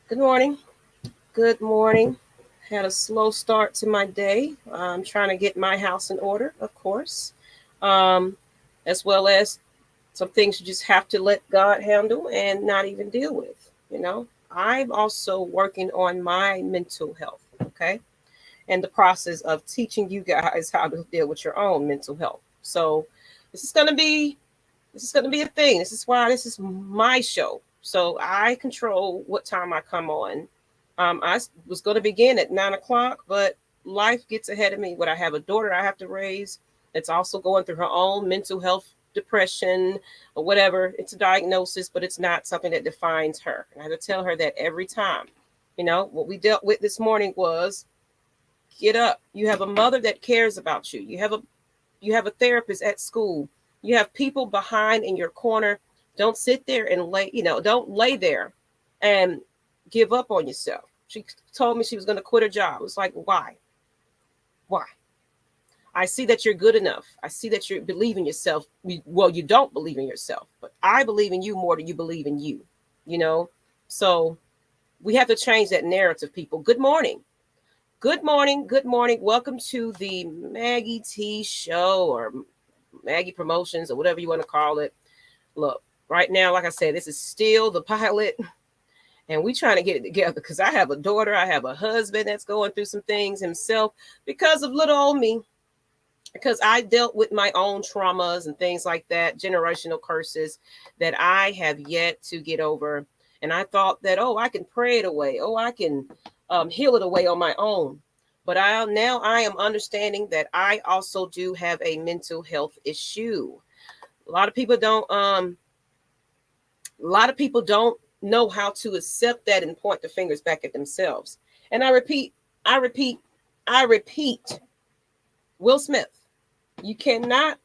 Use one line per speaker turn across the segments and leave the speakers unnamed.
Good morning. Good morning. Had a slow start to my day. I'm trying to get my house in order, of course, um, as well as some things you just have to let God handle and not even deal with. You know, I'm also working on my mental health, okay, and the process of teaching you guys how to deal with your own mental health. So this is gonna be this is gonna be a thing. This is why this is my show. So I control what time I come on. I was going to begin at 9 o'clock, but life gets ahead of me. What I have a daughter I have to raise that's also going through her own mental health, depression, or whatever. It's a diagnosis, but it's not something that defines her. And I have to tell her that every time. You know, what we dealt with this morning was get up. You have a mother that cares about you. You have a therapist at school. You have people behind in your corner. Don't sit there and don't lay there and give up on yourself. She told me she was going to quit her job. It was like, why? Why? I see that you're good enough. I see that you believe in yourself. Well, you don't believe in yourself, but I believe in you more than you believe in you, you know? So we have to change that narrative, people. Good morning. Good morning. Good morning. Welcome to the Maggie T show or Maggie Promotions or whatever you want to call it. Look, right now, like I said, this is still the pilot, and we trying to get it together because I have a daughter, I have a husband that's going through some things himself because of little old me. Because I dealt with my own traumas and things like that, generational curses that I have yet to get over. And I thought that, oh, I can pray it away. Oh, I can heal it away on my own. But I am understanding that I also do have a mental health issue. A lot of people don't a lot of people don't know how to accept that and point the fingers back at themselves. And I repeat, I repeat, Will Smith, you cannot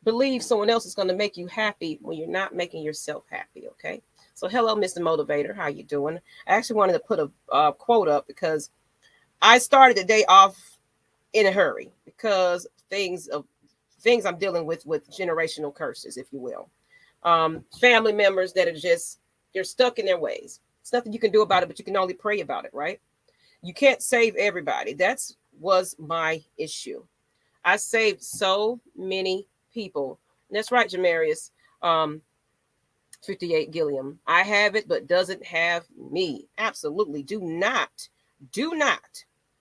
believe someone else is going to make you happy when you're not making yourself happy, okay? So hello, Mr. Motivator, how you doing? I actually wanted to put a quote up because I started the day off in a hurry because things I'm dealing with generational curses, if you will. Family members that are just they're stuck in their ways. It's nothing you can do about it, but you can only pray about it, right? You can't save everybody. That's was my issue. I saved so many people. And that's right, Jamarius. Um, 58 Gilliam. I have it, but doesn't have me. Absolutely. Do not.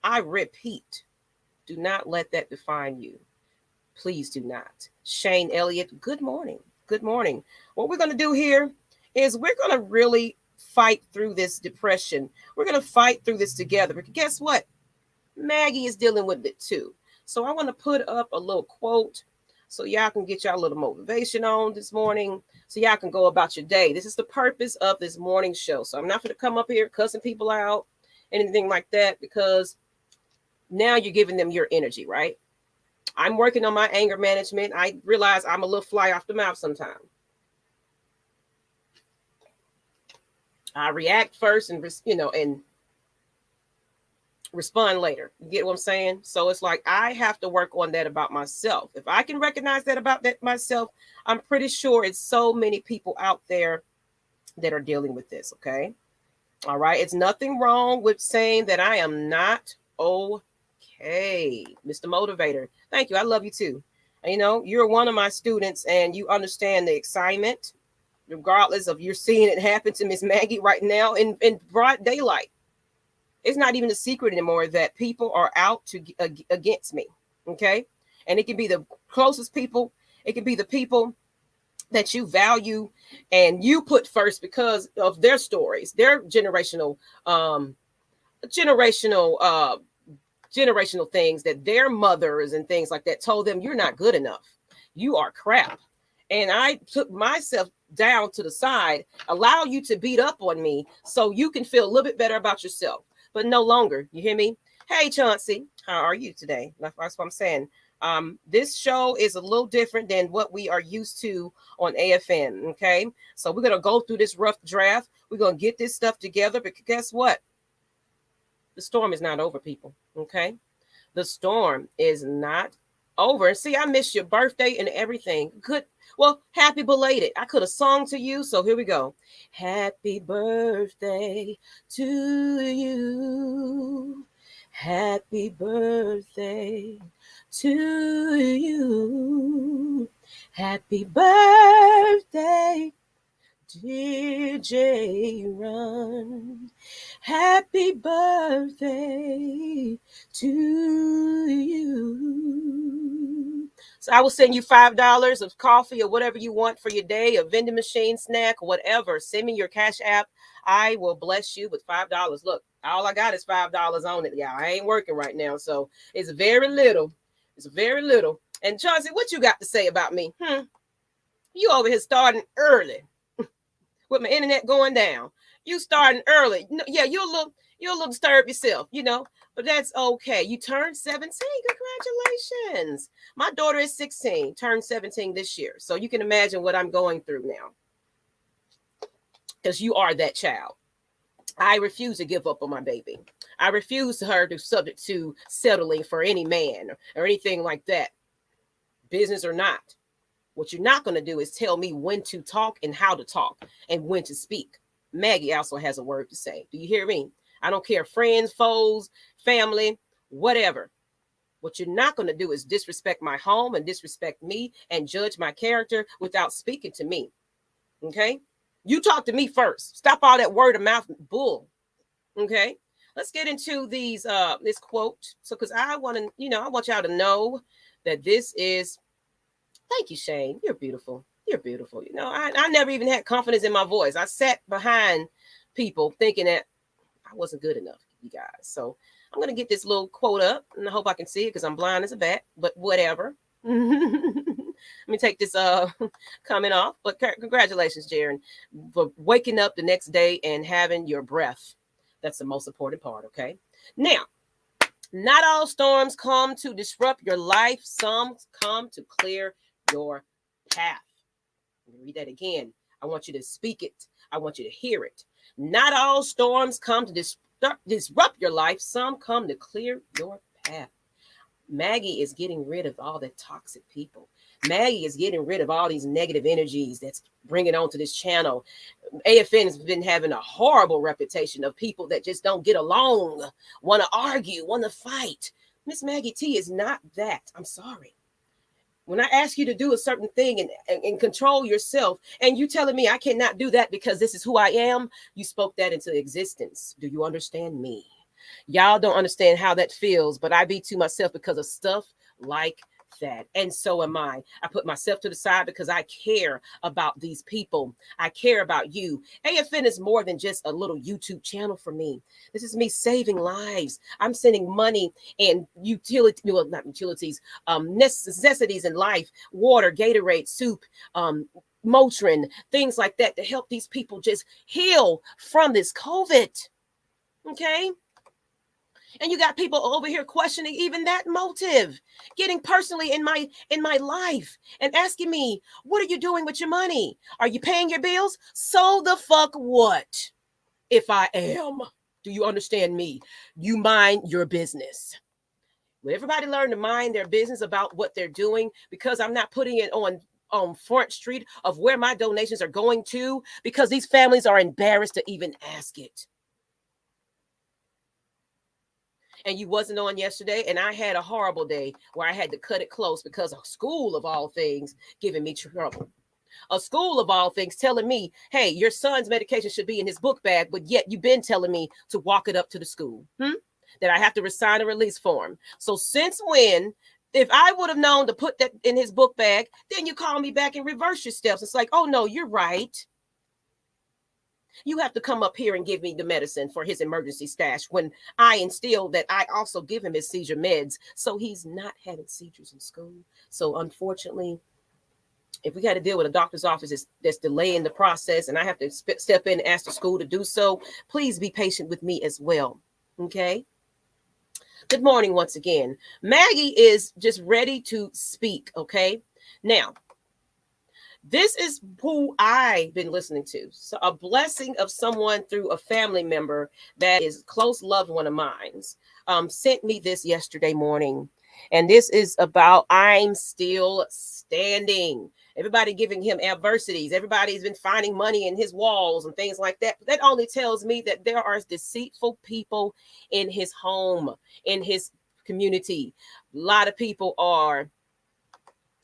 I repeat, do not let that define you. Please do not. Shane Elliott, good morning. Good morning. What we're going to do here is we're going to really fight through this depression. We're going to fight through this together. Because guess what? Maggie is dealing with it too. So I want to put up a little quote so y'all can get y'all a little motivation on this morning so y'all can go about your day. This is the purpose of this morning show. So I'm not going to come up here cussing people out, anything like that, because now you're giving them your energy, right? I'm working on my anger management. I realize I'm a little fly off the mouth sometimes. I react first and respond later. You get what I'm saying? So it's like I have to work on that about myself. If I can recognize that about that myself, I'm pretty sure it's so many people out there that are dealing with this, okay? All right. It's nothing wrong with saying that I am not okay, Mr. Motivator. Thank you. I love you too. And, you're one of my students and you understand the excitement, regardless of you're seeing it happen to Miss Maggie right now in broad daylight. It's not even a secret anymore that people are out to against me. Okay. And it can be the closest people. It can be the people that you value and you put first because of their stories, their um, generational, uh, generational things that their mothers and things like that told them you're not good enough. You are crap. And I took myself down to the side, allow you to beat up on me so you can feel a little bit better about yourself, but no longer. You hear me? Hey, Chauncey, how are you today? That's what I'm saying. This show is a little different than what we are used to on AFN. Okay. So we're going to go through this rough draft. We're going to get this stuff together because guess what? The storm is not over, people. Okay. The storm is not over. And see, I missed your birthday and everything. Good. Well, happy belated. I could have sung to you. So here we go. Happy birthday to you. Happy birthday to you. Happy birthday, dear J. Run. Happy birthday to you. So I will send you $5 of coffee or whatever you want for your day, a vending machine snack, whatever. Send me your Cash App. I will bless you with $5. Look, all I got is $5 on it. Yeah, I ain't working right now, so it's very little. It's very little. And Chauncey, what you got to say about me? You over here starting early with my internet going down. You starting early. Yeah, you're a little disturbed yourself, but that's okay. You turned 17. Congratulations. My daughter is 16, turned 17 this year. So you can imagine what I'm going through now. Because you are that child. I refuse to give up on my baby. I refuse her to subject to settling for any man or anything like that. Business or not. What you're not going to do is tell me when to talk and how to talk and when to speak. Maggie also has a word to say. Do you hear me? I don't care. Friends, foes, family, whatever. What you're not going to do is disrespect my home and disrespect me and judge my character without speaking to me. Okay? You talk to me first. Stop all that word of mouth bull. Okay? Let's get into this quote. So, because I want y'all to know that this is. Thank you, Shane. You're beautiful. You're beautiful. I never even had confidence in my voice. I sat behind people thinking that I wasn't good enough, you guys. So I'm going to get this little quote up, and I hope I can see it because I'm blind as a bat, but whatever. Let me take this comment off. But congratulations, Jaron, for waking up the next day and having your breath. That's the most important part, okay? Now, not all storms come to disrupt your life. Some come to clear your path. Let me read that again. I want you to speak it. I want you to hear it. Not all storms come to disrupt your life. Some come to clear your path. Maggie is getting rid of all the toxic people. Maggie is getting rid of all these negative energies that's bringing onto this channel. AFN has been having a horrible reputation of people that just don't get along, want to argue, want to fight. Miss Maggie T is not that. I'm sorry. When I ask you to do a certain thing and control yourself, and you telling me I cannot do that because this is who I am, you spoke that into existence. Do you understand me? Y'all don't understand how that feels, but I be to myself because of stuff like that. And so am I. I put myself to the side because I care about these people. I care about you. AFN is more than just a little YouTube channel for me. This is me saving lives. I'm sending money and necessities in life, water, Gatorade, soup, Motrin, things like that to help these people just heal from this COVID. Okay? And you got people over here questioning even that motive, getting personally in my life and asking me, what are you doing with your money? Are you paying your bills? So the fuck what? If I am, do you understand me? You mind your business. Will everybody learn to mind their business about what they're doing? Because I'm not putting it on Front Street of where my donations are going to, because these families are embarrassed to even ask it. And you wasn't on yesterday, and I had a horrible day where I had to cut it close because a school of all things giving me trouble. A school of all things telling me, hey, your son's medication should be in his book bag, but yet you've been telling me to walk it up to the school, that I have to sign a release form. So since when, if I would have known to put that in his book bag, then you call me back and reverse your steps. It's like, oh, no, you're right. You have to come up here and give me the medicine for his emergency stash when I instill that I also give him his seizure meds. So he's not having seizures in school. So unfortunately, if we got to deal with a doctor's office that's delaying the process and I have to step in and ask the school to do so, please be patient with me as well. Okay. Good morning once again. Maggie is just ready to speak. Okay. Now, this is who I've been listening to. So a blessing of someone through a family member that is a close loved one of mine sent me this yesterday morning. And this is about I'm still standing. Everybody giving him adversities. Everybody's been finding money in his walls and things like that. That only tells me that there are deceitful people in his home, in his community. A lot of people are,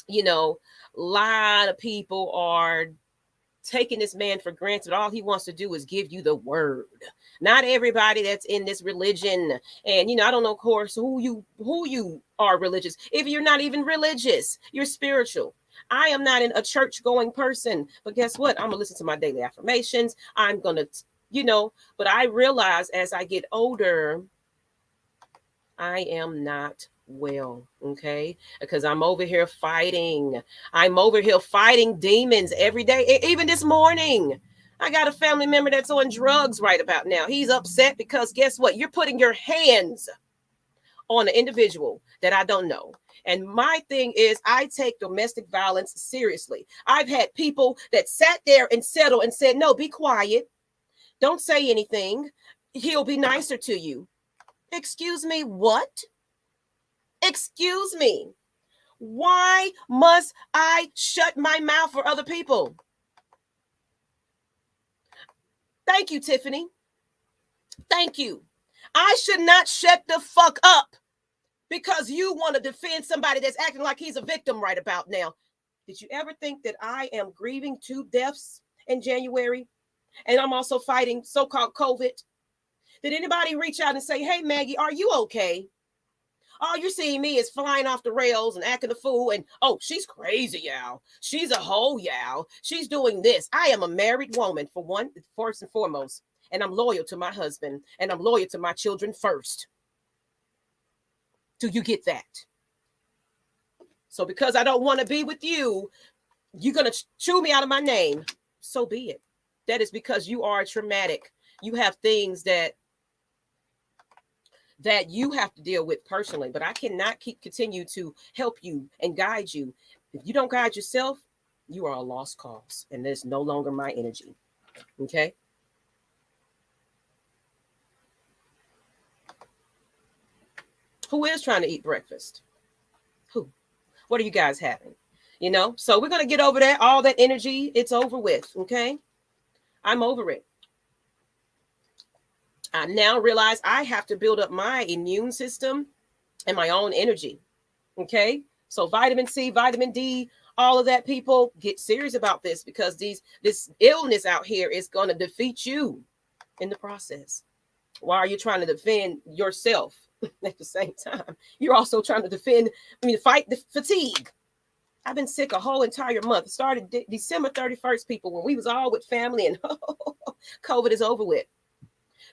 you know, a lot of people are taking this man for granted. All he wants to do is give you the word. Not everybody that's in this religion, and I don't know, of course, who you are religious. If you're not even religious, you're spiritual. I am not a church going person, but guess what? I'm gonna listen to my daily affirmations. I'm gonna, but I realize as I get older, I am not well, okay? Because I'm over here fighting. I'm over here fighting demons every day. Even this morning, I got a family member that's on drugs right about now. He's upset because guess what? You're putting your hands on an individual that I don't know. And my thing is, I take domestic violence seriously. I've had people that sat there and settled and said, no, be quiet. Don't say anything. He'll be nicer to you. Excuse me, what? Excuse me. Why must I shut my mouth for other people? Thank you, Tiffany. Thank you. I should not shut the fuck up because you want to defend somebody that's acting like he's a victim right about now. Did you ever think that I am grieving 2 deaths in January? And I'm also fighting so-called COVID. Did anybody reach out and say, hey, Maggie, are you okay? All you're seeing me is flying off the rails and acting a fool. And, oh, she's crazy, y'all. She's a hoe, y'all. She's doing this. I am a married woman, for one, first and foremost. And I'm loyal to my husband. And I'm loyal to my children first. Do you get that? So because I don't want to be with you, you're going to chew me out of my name. So be it. That is because you are traumatic. You have things that you have to deal with personally, but I cannot continue to help you and guide you. If you don't guide yourself, you are a lost cause, and there's no longer my energy. Okay? Who is trying to eat breakfast? Who? What are you guys having? So we're going to get over that. All that energy, it's over with. Okay? I'm over it. I now realize I have to build up my immune system and my own energy. Okay. So vitamin C, vitamin D, all of that, people get serious about this because this illness out here is going to defeat you in the process. Why are you trying to defend yourself at the same time? You're also trying to fight the fatigue. I've been sick a whole entire month. It started December 31st, people, when we was all with family and COVID is over with.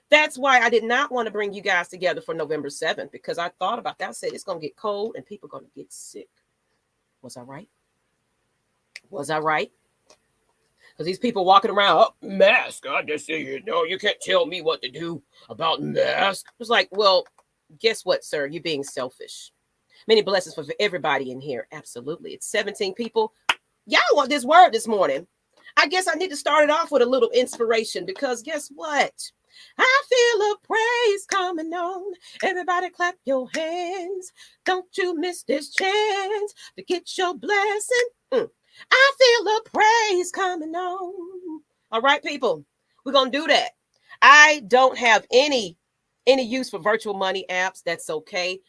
That's why I did not want to bring you guys together for November 7th, because I thought about that. I said, it's going to get cold and people are going to get sick. Was I right? Was I right? Because these people walking around, mask. I just say, you can't tell me what to do about mask. It's like, well, guess what, sir? You're being selfish. Many blessings for everybody in here. Absolutely. It's 17 people. Y'all want this word this morning. I guess I need to start it off with a little inspiration, because guess what? I feel a praise coming on. Everybody clap your hands. Don't you miss this chance to get your blessing. I feel a praise coming on. All right, people, we're going to do that. I don't have any use for virtual money apps. That's okay.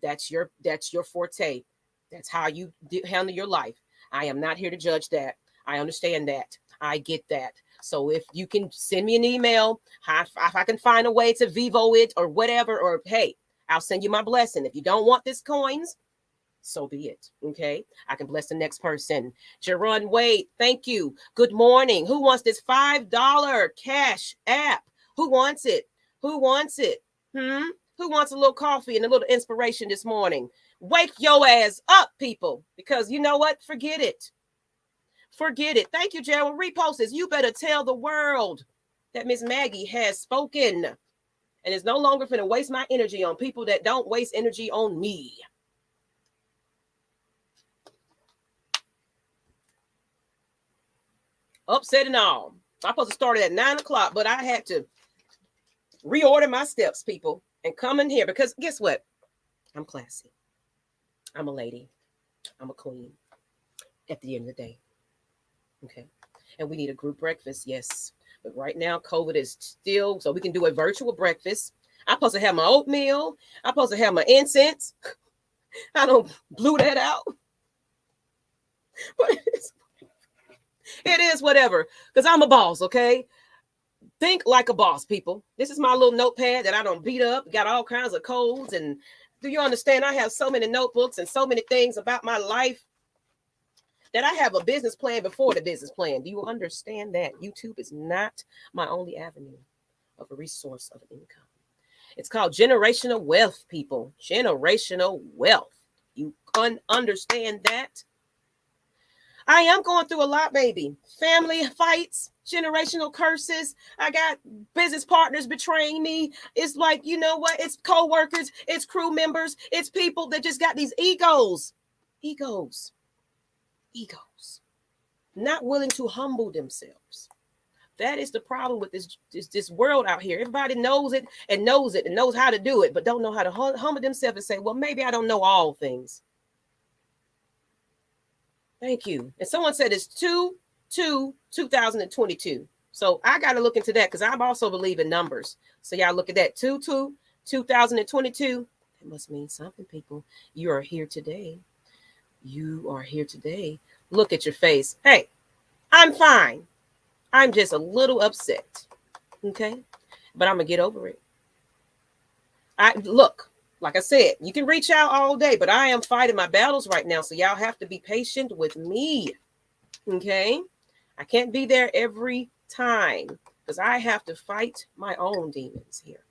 That's your forte. That's how you handle your life. I am not here to judge that. I understand that. I get that. So if you can send me an email, if I can find a way to Vivo it or whatever, or hey, I'll send you my blessing. If you don't want this coins, so be it. Okay. I can bless the next person. Jerron Wade, thank you. Good morning. Who wants this $5 cash app? Who wants it? Who wants it? Who wants a little coffee and a little inspiration this morning? Wake your ass up, people, because you know what? Forget it. Forget it. Thank you, Gerald. Repost this. You better tell the world that Miss Maggie has spoken and is no longer going to waste my energy on people that don't waste energy on me. Upset and all. I'm supposed to start at 9 o'clock, but I had to reorder my steps, people, and come in here because guess what? I'm classy. I'm a lady. I'm a queen at the end of the day. Okay. And we need a group breakfast, yes. But right now, COVID is still, so we can do a virtual breakfast. I'm supposed to have my oatmeal. I'm supposed to have my incense. I don't blew that out. But it is whatever. Because I'm a boss, okay? Think like a boss, people. This is my little notepad that I don't beat up. Got all kinds of codes. And do you understand? I have so many notebooks and so many things about my life that I have a business plan before the business plan. Do you understand that? YouTube is not my only avenue of a resource of income. It's called generational wealth, people. Generational wealth. You understand that? I am going through a lot, baby. Family fights, generational curses. I got business partners betraying me. It's like, you know what? It's co-workers, it's crew members, it's people that just got these egos. Egos. Not willing to humble themselves. That is the problem with this world out here. Everybody knows it and knows how to do it, but don't know how to humble themselves and say, well, maybe I don't know all things. Thank you. And someone said it's 2/2/2022. So I got to look into that because I also believe in numbers. So y'all look at that. 2/2/2022. That must mean something, people. You are here today. You are here today. Look at your face. Hey, I'm fine. I'm just a little upset. Okay? But I'm going to get over it. Look, like I said, you can reach out all day, but I am fighting my battles right now. So y'all have to be patient with me. Okay? I can't be there every time because I have to fight my own demons here.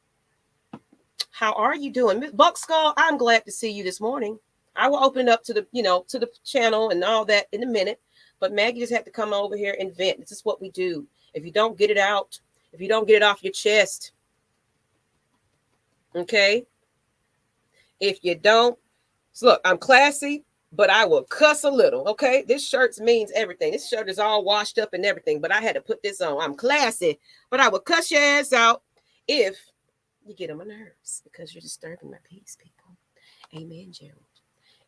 How are you doing? Miss Buckskull, I'm glad to see you this morning. I will open it up to the, to the channel and all that in a minute. But Maggie just had to come over here and vent. This is what we do. If you don't get it out, if you don't get it off your chest, okay? If you don't, so look, I'm classy, but I will cuss a little, okay? This shirt means everything. This shirt is all washed up and everything, but I had to put this on. I'm classy, but I will cuss your ass out if you get on my nerves because you're disturbing my peace, people. Amen, Gerald.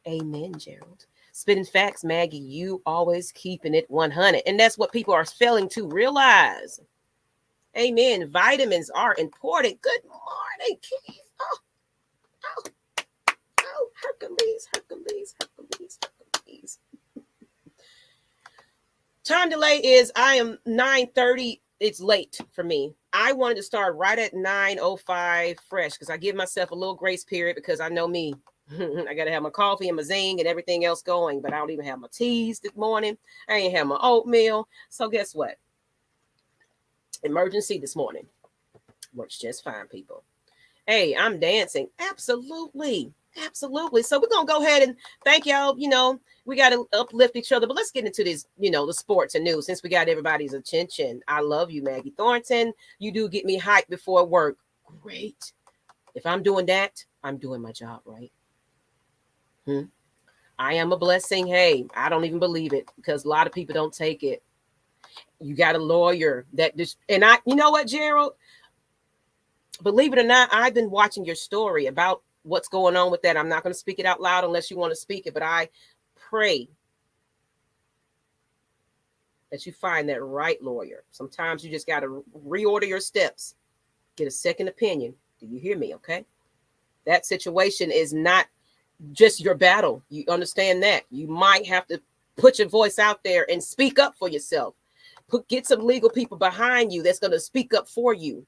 Amen, Gerald. Spitting facts, Maggie, you always keeping it 100. And that's what people are failing to realize. Amen. Vitamins are important. Good morning, Keith. Oh, Hercules. Time delay is I am 9:30. It's late for me. I wanted to start right at 9:05 fresh because I give myself a little grace period because I know me. I got to have my coffee and my zing and everything else going, but I don't even have my teas this morning. I ain't have my oatmeal. So guess what? Emergency this morning. Works just fine, people. Hey, I'm dancing. Absolutely. So we're going to go ahead and thank y'all. We got to uplift each other, but let's get into this, the sports and news since we got everybody's attention. I love you, Maggie Thornton. You do get me hyped before work. Great. If I'm doing that, I'm doing my job right. I am a blessing. Hey, I don't even believe it because a lot of people don't take it. You got a lawyer that just, and you know what, Gerald? Believe it or not, I've been watching your story about what's going on with that. I'm not going to speak it out loud unless you want to speak it, but I pray that you find that right lawyer. Sometimes you just got to reorder your steps, get a second opinion. Do you hear me? Okay. That situation is not just your battle. You understand that you might have to put your voice out there and speak up for yourself. Get some legal people behind you that's going to speak up for you.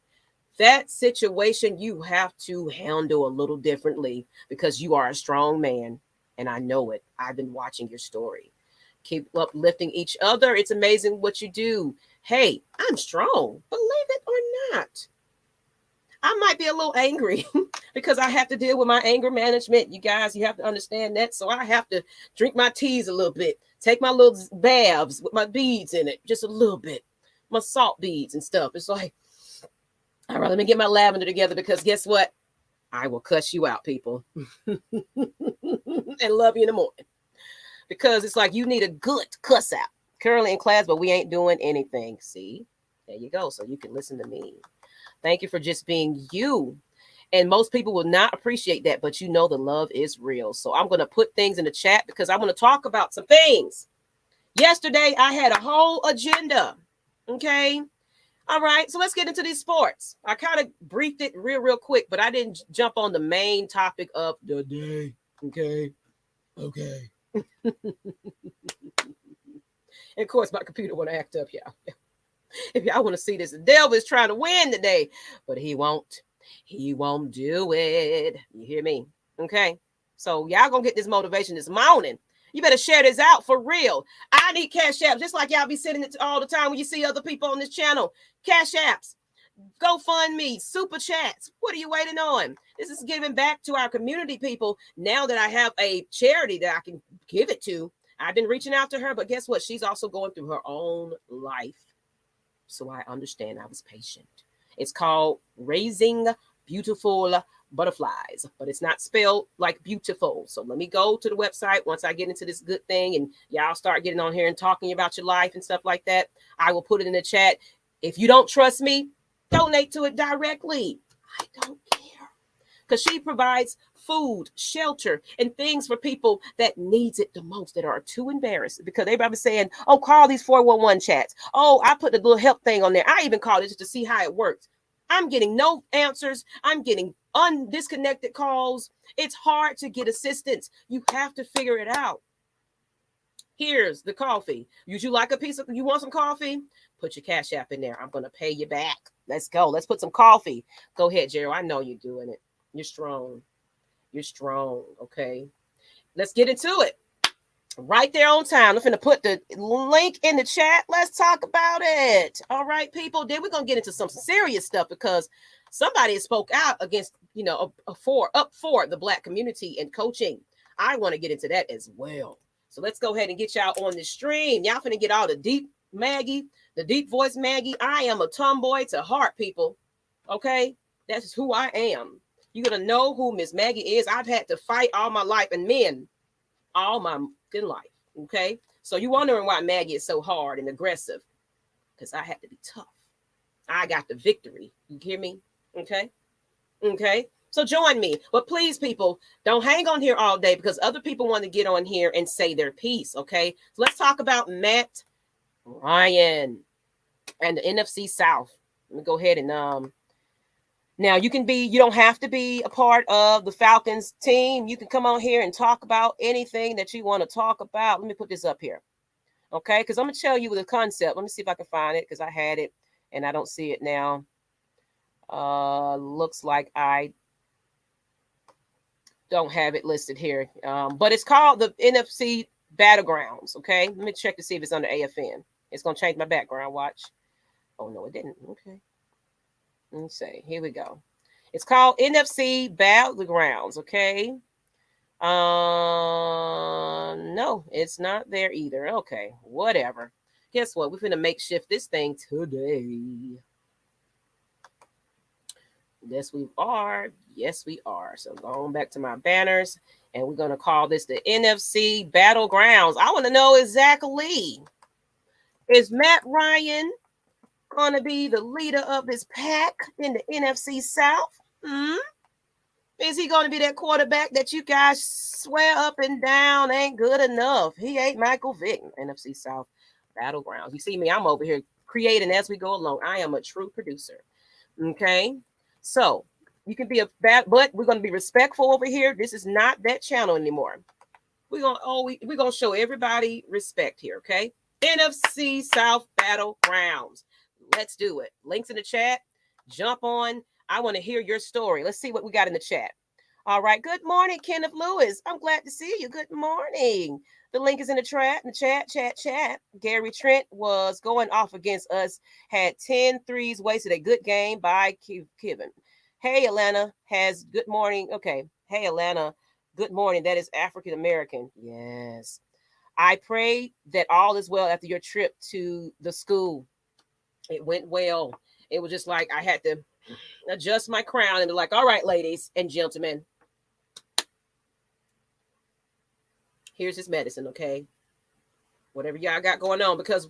That situation you have to handle a little differently because you are a strong man. And I know it. I've been watching your story. Keep uplifting each other. It's amazing what you do. Hey, I'm strong. Believe it or not. I might be a little angry because I have to deal with my anger management. You guys, you have to understand that. So I have to drink my teas a little bit, take my little baths with my beads in it, just a little bit, my salt beads and stuff. It's like, all right, let me get my lavender together because guess what? I will cuss you out, people, and love you in the morning because it's like you need a good cuss out. Currently in class, but we ain't doing anything. See, there you go. So you can listen to me. Thank you for just being you. And most people will not appreciate that, but you know the love is real. So I'm going to put things in the chat because I want to talk about some things. Yesterday, I had a whole agenda. Okay. All right. So let's get into these sports. I kind of briefed it real quick, but I didn't jump on the main topic of the day. Okay. Okay. And of course, my computer want to act up, y'all. If y'all want to see this, the devil is trying to win today, but he won't. He won't do it. You hear me? Okay. So y'all gonna get this motivation this morning. You better share this out for real. I need cash apps, just like y'all be sitting it all the time when you see other people on this channel. Cash apps, GoFundMe, super chats. What are you waiting on? This is giving back to our community, people. Now that I have a charity that I can give it to, I've been reaching out to her, but guess what? She's also going through her own life. So I understand. I was patient. It's called Raising Beautiful Butterflies, but it's not spelled like beautiful. So let me go to the website once I get into this good thing and y'all start getting on here and talking about your life and stuff like that. I will put it in the chat. If you don't trust me, donate to it directly. I don't care. Because she provides food, shelter, and things for people that needs it the most, that are too embarrassed. Because everybody's saying, oh, call these 411 chats. Oh, I put the little help thing on there. I even called it just to see how it works. I'm getting no answers. I'm getting disconnected calls. It's hard to get assistance. You have to figure it out. Here's the coffee. Would you like you want some coffee? Put your Cash App in there. I'm going to pay you back. Let's go. Let's put some coffee. Go ahead, Gerald. I know you're doing it. You're strong. You're strong. Okay. Let's get into it. Right there on time. I'm going to put the link in the chat. Let's talk about it. All right, people. Then we're going to get into some serious stuff because somebody spoke out against, up for the Black community and coaching. I want to get into that as well. So let's go ahead and get y'all on the stream. Y'all finna get all the deep Maggie, the deep voice Maggie. I am a tomboy to heart, people. Okay? That's who I am. You're going to know who Miss Maggie is. I've had to fight all my life and men all my life. Okay? So you're wondering why Maggie is so hard and aggressive. Because I had to be tough. I got the victory. You hear me? Okay? Okay? So join me. But please, people, don't hang on here all day because other people want to get on here and say their piece. Okay? So let's talk about Matt Ryan and the NFC South. Let me go ahead and now you don't have to be a part of the Falcons team. You can come on here and talk about anything that you want to talk about. Let me put this up here. Okay, because I'm going to tell you the concept. Let me see if I can find it because I had it and I don't see it now. Looks like I don't have it listed here. But it's called the NFC Battlegrounds. Okay, let me check to see if it's under AFN. It's going to change my background. Watch. Oh, no, it didn't. Okay. Let's see. Here we go. It's called NFC Battlegrounds. Okay. No, it's not there either. Okay. Whatever. Guess what? We're going to makeshift this thing today. Yes, we are. Yes, we are. So going back to my banners, and we're going to call this the NFC Battlegrounds. I want to know exactly, is Matt Ryan going to be the leader of this pack in the NFC South? Is he going to be that quarterback that you guys swear up and down ain't good enough? He ain't Michael Vick. NFC South Battlegrounds. You see me, I'm over here creating as we go along. I am a true producer. Okay? So, you can be but we're going to be respectful over here. This is not that channel anymore. We're going to show everybody respect here, okay? NFC South Battlegrounds. Let's do it. Links in the chat. Jump on. I want to hear your story. Let's see what we got in the chat. All right. Good morning, Kenneth Lewis. I'm glad to see you. Good morning. The link is in the chat. Gary Trent was going off against us. Had 10 threes, wasted a good game by Kevin. Hey, Atlanta has good morning. Okay. Hey, Atlanta. Good morning. That is African American. Yes. I pray that all is well after your trip to the school. It went well. It was just like I had to adjust my crown and be like, all right, ladies and gentlemen, here's his medicine, okay? Whatever y'all got going on, because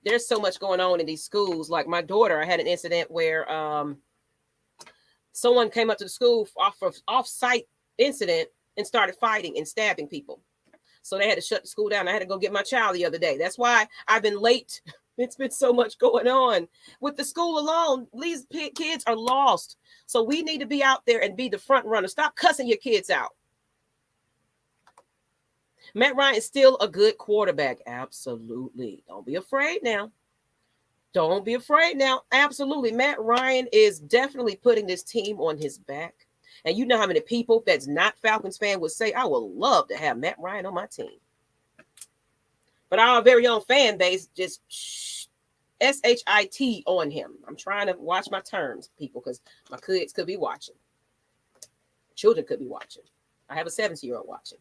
there's so much going on in these schools. Like my daughter, I had an incident where Someone came up to the school off-site incident and started fighting and stabbing people. So they had to shut the school down. I had to go get my child the other day. That's why I've been late. It's been so much going on with the school alone. These kids are lost. So we need to be out there and be the front runner. Stop cussing your kids out. Matt Ryan is still a good quarterback. Absolutely. Don't be afraid now. Don't be afraid now. Absolutely. Matt Ryan is definitely putting this team on his back. And you know how many people that's not Falcons fan would say, I would love to have Matt Ryan on my team. But our very own fan base just SHIT on him. I'm trying to watch my terms, people, because my kids could be watching. Children could be watching. I have a 70-year-old watching.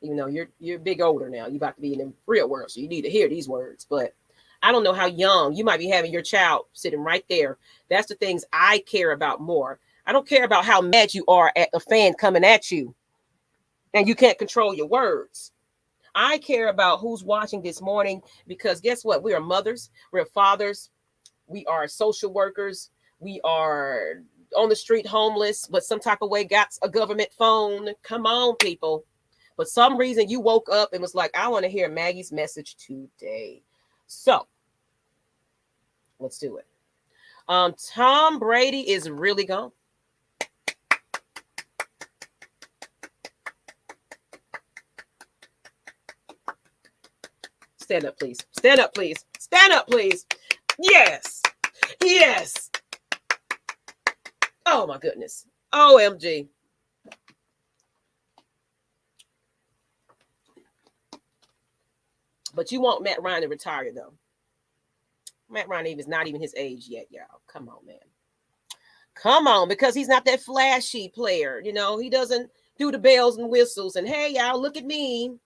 Even though you're big older now. You're about to be in the real world, so you need to hear these words. But I don't know how young you might be having your child sitting right there. That's the things I care about more. I don't care about how mad you are at a fan coming at you and you can't control your words. I care about who's watching this morning, because guess what? We are mothers, we're fathers, we are social workers, we are on the street homeless, but some type of way got a government phone. Come on, people. But some reason you woke up and was like, I want to hear Maggie's message today. So let's do it. Tom Brady is really gone. Stand up, please. Stand up, please. Stand up, please. Yes. Yes. Oh, my goodness. OMG. But you want Matt Ryan to retire, though. Matt Ryan is not even his age yet, y'all. Come on, man. Come on, because he's not that flashy player. You know, he doesn't do the bells and whistles and, hey, y'all, look at me.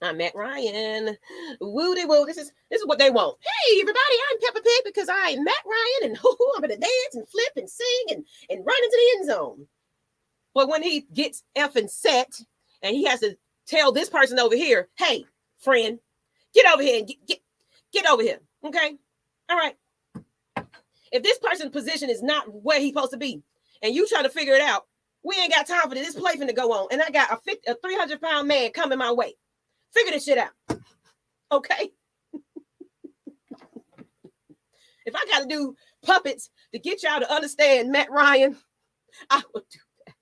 I'm Matt Ryan. Woody woo. This is what they want. Hey, everybody, I'm Peppa Pig because I'm Matt Ryan, and I'm going to dance and flip and sing and run into the end zone. But when he gets effing set and he has to tell this person over here, hey, friend, get over here and get over here. Okay? All right. If this person's position is not where he's supposed to be and you trying to figure it out, we ain't got time for this play finna go on. And I got a 300-pound man coming my way. Figure this shit out. Okay? If I got to do puppets to get y'all to understand Matt Ryan, I will do that.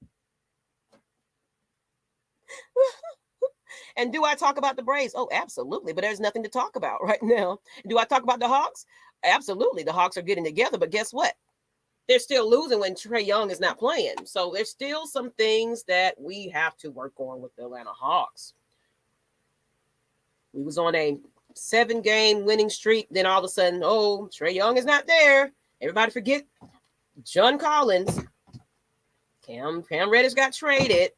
And do I talk about the Braves? Oh, absolutely. But there's nothing to talk about right now. Do I talk about the Hawks? Absolutely. The Hawks are getting together. But guess what? They're still losing when Trae Young is not playing. So there's still some things that we have to work on with the Atlanta Hawks. We was on a 7-game winning streak. Then all of a sudden, oh, Trae Young is not there. Everybody forget John Collins. Cam Reddish got traded.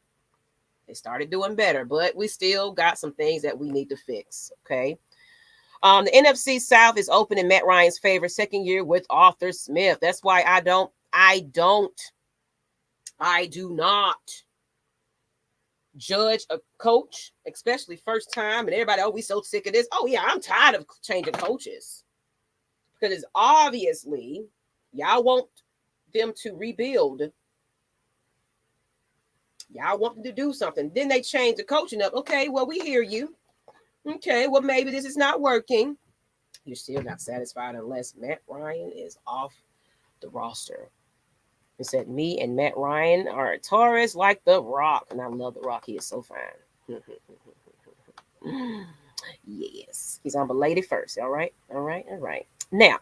They started doing better, but we still got some things that we need to fix. Okay. The NFC South is open in Matt Ryan's favor, second year with Arthur Smith. That's why I do not judge a coach, especially first time, and everybody, oh, we so sick of this. Oh, yeah, I'm tired of changing coaches. Because it's obviously y'all want them to rebuild. Y'all want them to do something. Then they change the coaching up. Okay, well, we hear you. Okay, well, maybe this is not working. You're still not satisfied unless Matt Ryan is off the roster. It said me and Matt Ryan are Taurus like The Rock. And I love The Rock. He is so fine. Yes. He's on belated first. All right. Now,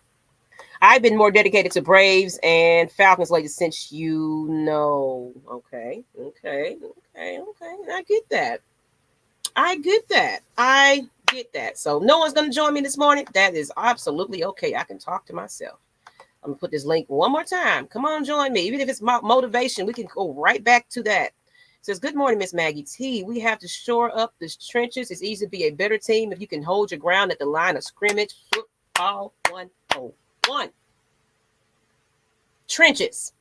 I've been more dedicated to Braves and Falcons lately since you know. Okay. I get that. So no one's going to join me this morning. That is absolutely okay. I can talk to myself. I'm going to put this link one more time. Come on, join me. Even if it's motivation, we can go right back to that. It says, good morning, Miss Maggie T. We have to shore up the trenches. It's easy to be a better team if you can hold your ground at the line of scrimmage. Football 101. Trenches.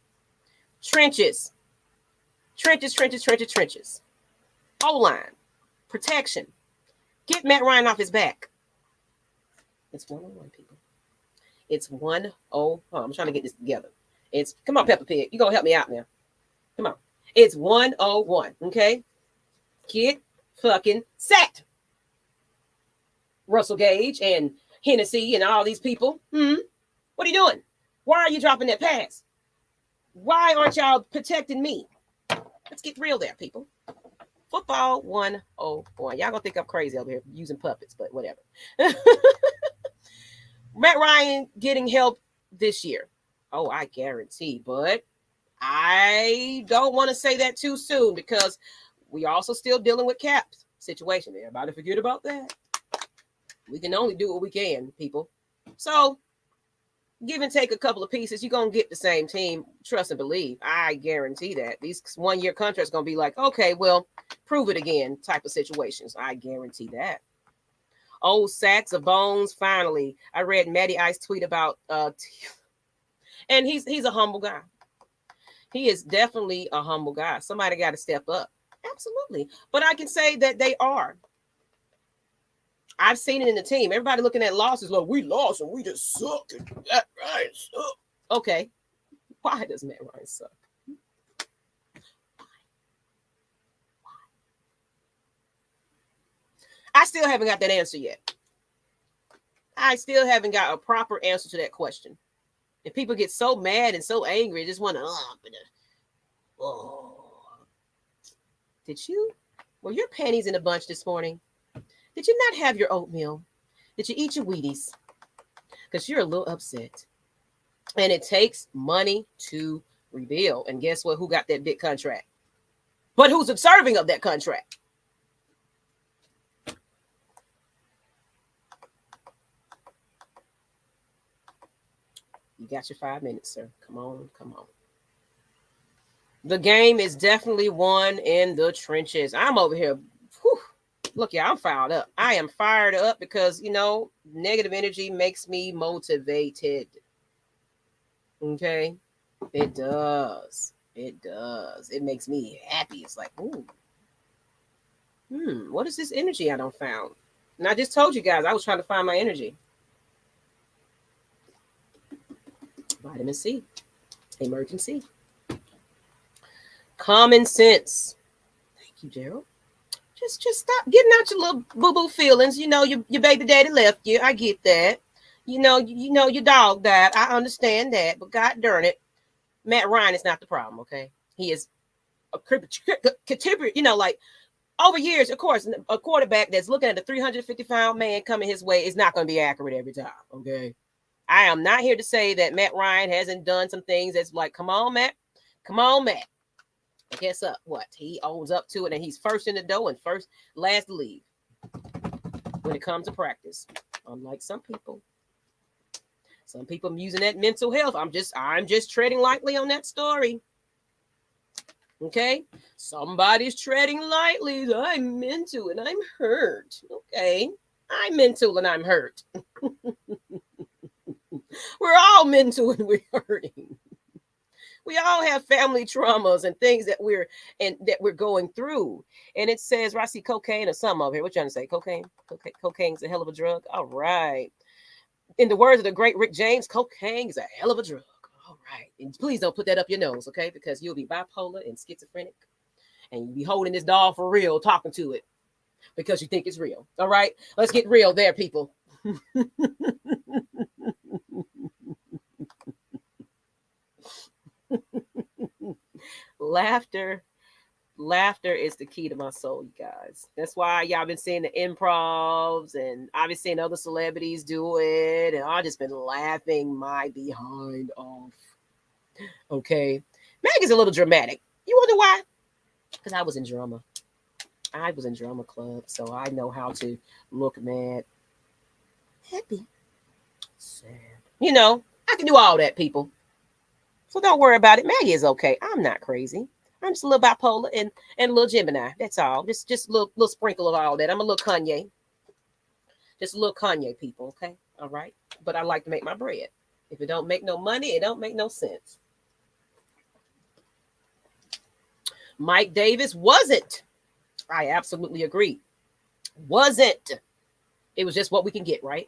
O-line. Protection. Get Matt Ryan off his back. It's 101, people. It's 101. I'm trying to get this together. It's, come on, Peppa Pig. You're going to help me out now. Come on. It's 101, okay? Get fucking set. Russell Gage and Hennessy and all these people. What are you doing? Why are you dropping that pass? Why aren't y'all protecting me? Let's get real there, people. Football 101. Y'all gonna think I'm crazy over here using puppets, but whatever. Matt Ryan getting help this year. Oh, I guarantee, but I don't want to say that too soon because we also still dealing with cap situation. Everybody forget about that. We can only do what we can, people. So give and take a couple of pieces, you're going to get the same team. Trust and believe. I guarantee that. These one-year contracts going to be like, okay, well, prove it again type of situations. I guarantee that. Old sacks of bones, finally. I read Matty Ice tweet about, and he's a humble guy. He is definitely a humble guy. Somebody got to step up. Absolutely. But I can say that they are. I've seen it in the team. Everybody looking at losses like, we lost and we just suck. And Matt Ryan suck. Okay. Why does Matt Ryan suck? Why? I still haven't got that answer yet. I still haven't got a proper answer to that question. And people get so mad and so angry, just want to, Did you? Were your panties in a bunch this morning? Did you not have your oatmeal? Did you eat your Wheaties? Because you're a little upset. And it takes money to rebuild. And guess what? Who got that big contract? But who's observing of that contract? You got your 5 minutes, sir. Come on. The game is definitely won in the trenches. I'm over here. Whew. Look, yeah, I'm fired up. I am fired up because, negative energy makes me motivated. Okay? It does. It makes me happy. It's like, ooh. What is this energy I don't found? And I just told you guys, I was trying to find my energy. Vitamin C. Emergency. Common sense. Thank you, Gerald. Just stop getting out your little boo-boo feelings. Your baby daddy left you. I get that. Your dog died. I understand that. But God darn it, Matt Ryan is not the problem, okay? He is a contributor, like over years, of course, a quarterback that's looking at a 350-pound man coming his way is not going to be accurate every time, okay? I am not here to say that Matt Ryan hasn't done some things that's like, come on, Matt. Guess what? He owns up to it, and he's first in the dough and last to leave when it comes to practice. Unlike some people using that mental health. I'm just treading lightly on that story. Okay, somebody's treading lightly. I'm mental and I'm hurt. Okay, I'm mental and I'm hurt. We're all mental and we're hurting. We all have family traumas and things that we're going through. And it says, I see cocaine or something over here. What you trying to say? Cocaine? Cocaine's a hell of a drug. All right. In the words of the great Rick James, cocaine is a hell of a drug. All right. And please don't put that up your nose, okay? Because you'll be bipolar and schizophrenic. And you'll be holding this doll for real, talking to it. Because you think it's real. All right? Let's get real there, people. Laughter is the key to my soul, you guys. That's why y'all been seeing the improvs, and I've been seeing other celebrities do it, and I've just been laughing my behind off. Okay, Maggie's a little dramatic. You wonder why? Because I was in drama. I was in drama club, so I know how to look mad, happy, sad. I can do all that, people. So don't worry about it. Maggie is okay. I'm not crazy. I'm just a little bipolar and a little Gemini. That's all. Just a little sprinkle of all that. I'm a little Kanye. Just a little Kanye, people, okay? All right? But I like to make my bread. If it don't make no money, it don't make no sense. Mike Davis wasn't. I absolutely agree. Wasn't. It was just what we can get, right?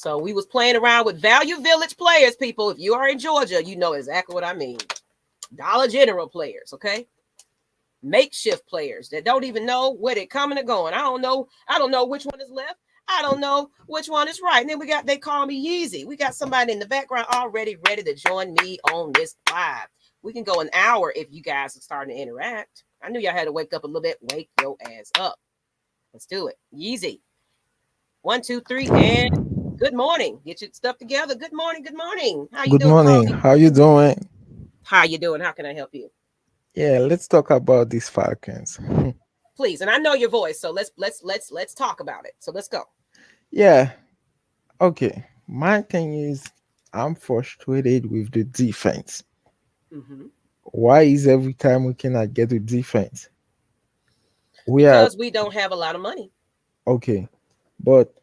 So we was playing around with Value Village players, people. If you are in Georgia, you know exactly what I mean. Dollar General players, okay? Makeshift players that don't even know where they're coming or going. I don't know which one is left. I don't know which one is right. And then they call me Yeezy. We got somebody in the background already ready to join me on this live. We can go an hour if you guys are starting to interact. I knew y'all had to wake up a little bit. Wake your ass up. Let's do it. Yeezy. 1, 2, 3, and good morning. Get your stuff together. Good morning. Good morning. How you
Good
doing,
morning.
Carly?
How you doing?
How you doing? How can I help you?
Yeah, let's talk about these Falcons.
Please, and I know your voice, so let's talk about it. So let's go.
Yeah, okay. My thing is, I'm frustrated with the defense.
Mm-hmm.
Why is every time we cannot get the defense? We are
Because we don't have a lot of money.
okay, but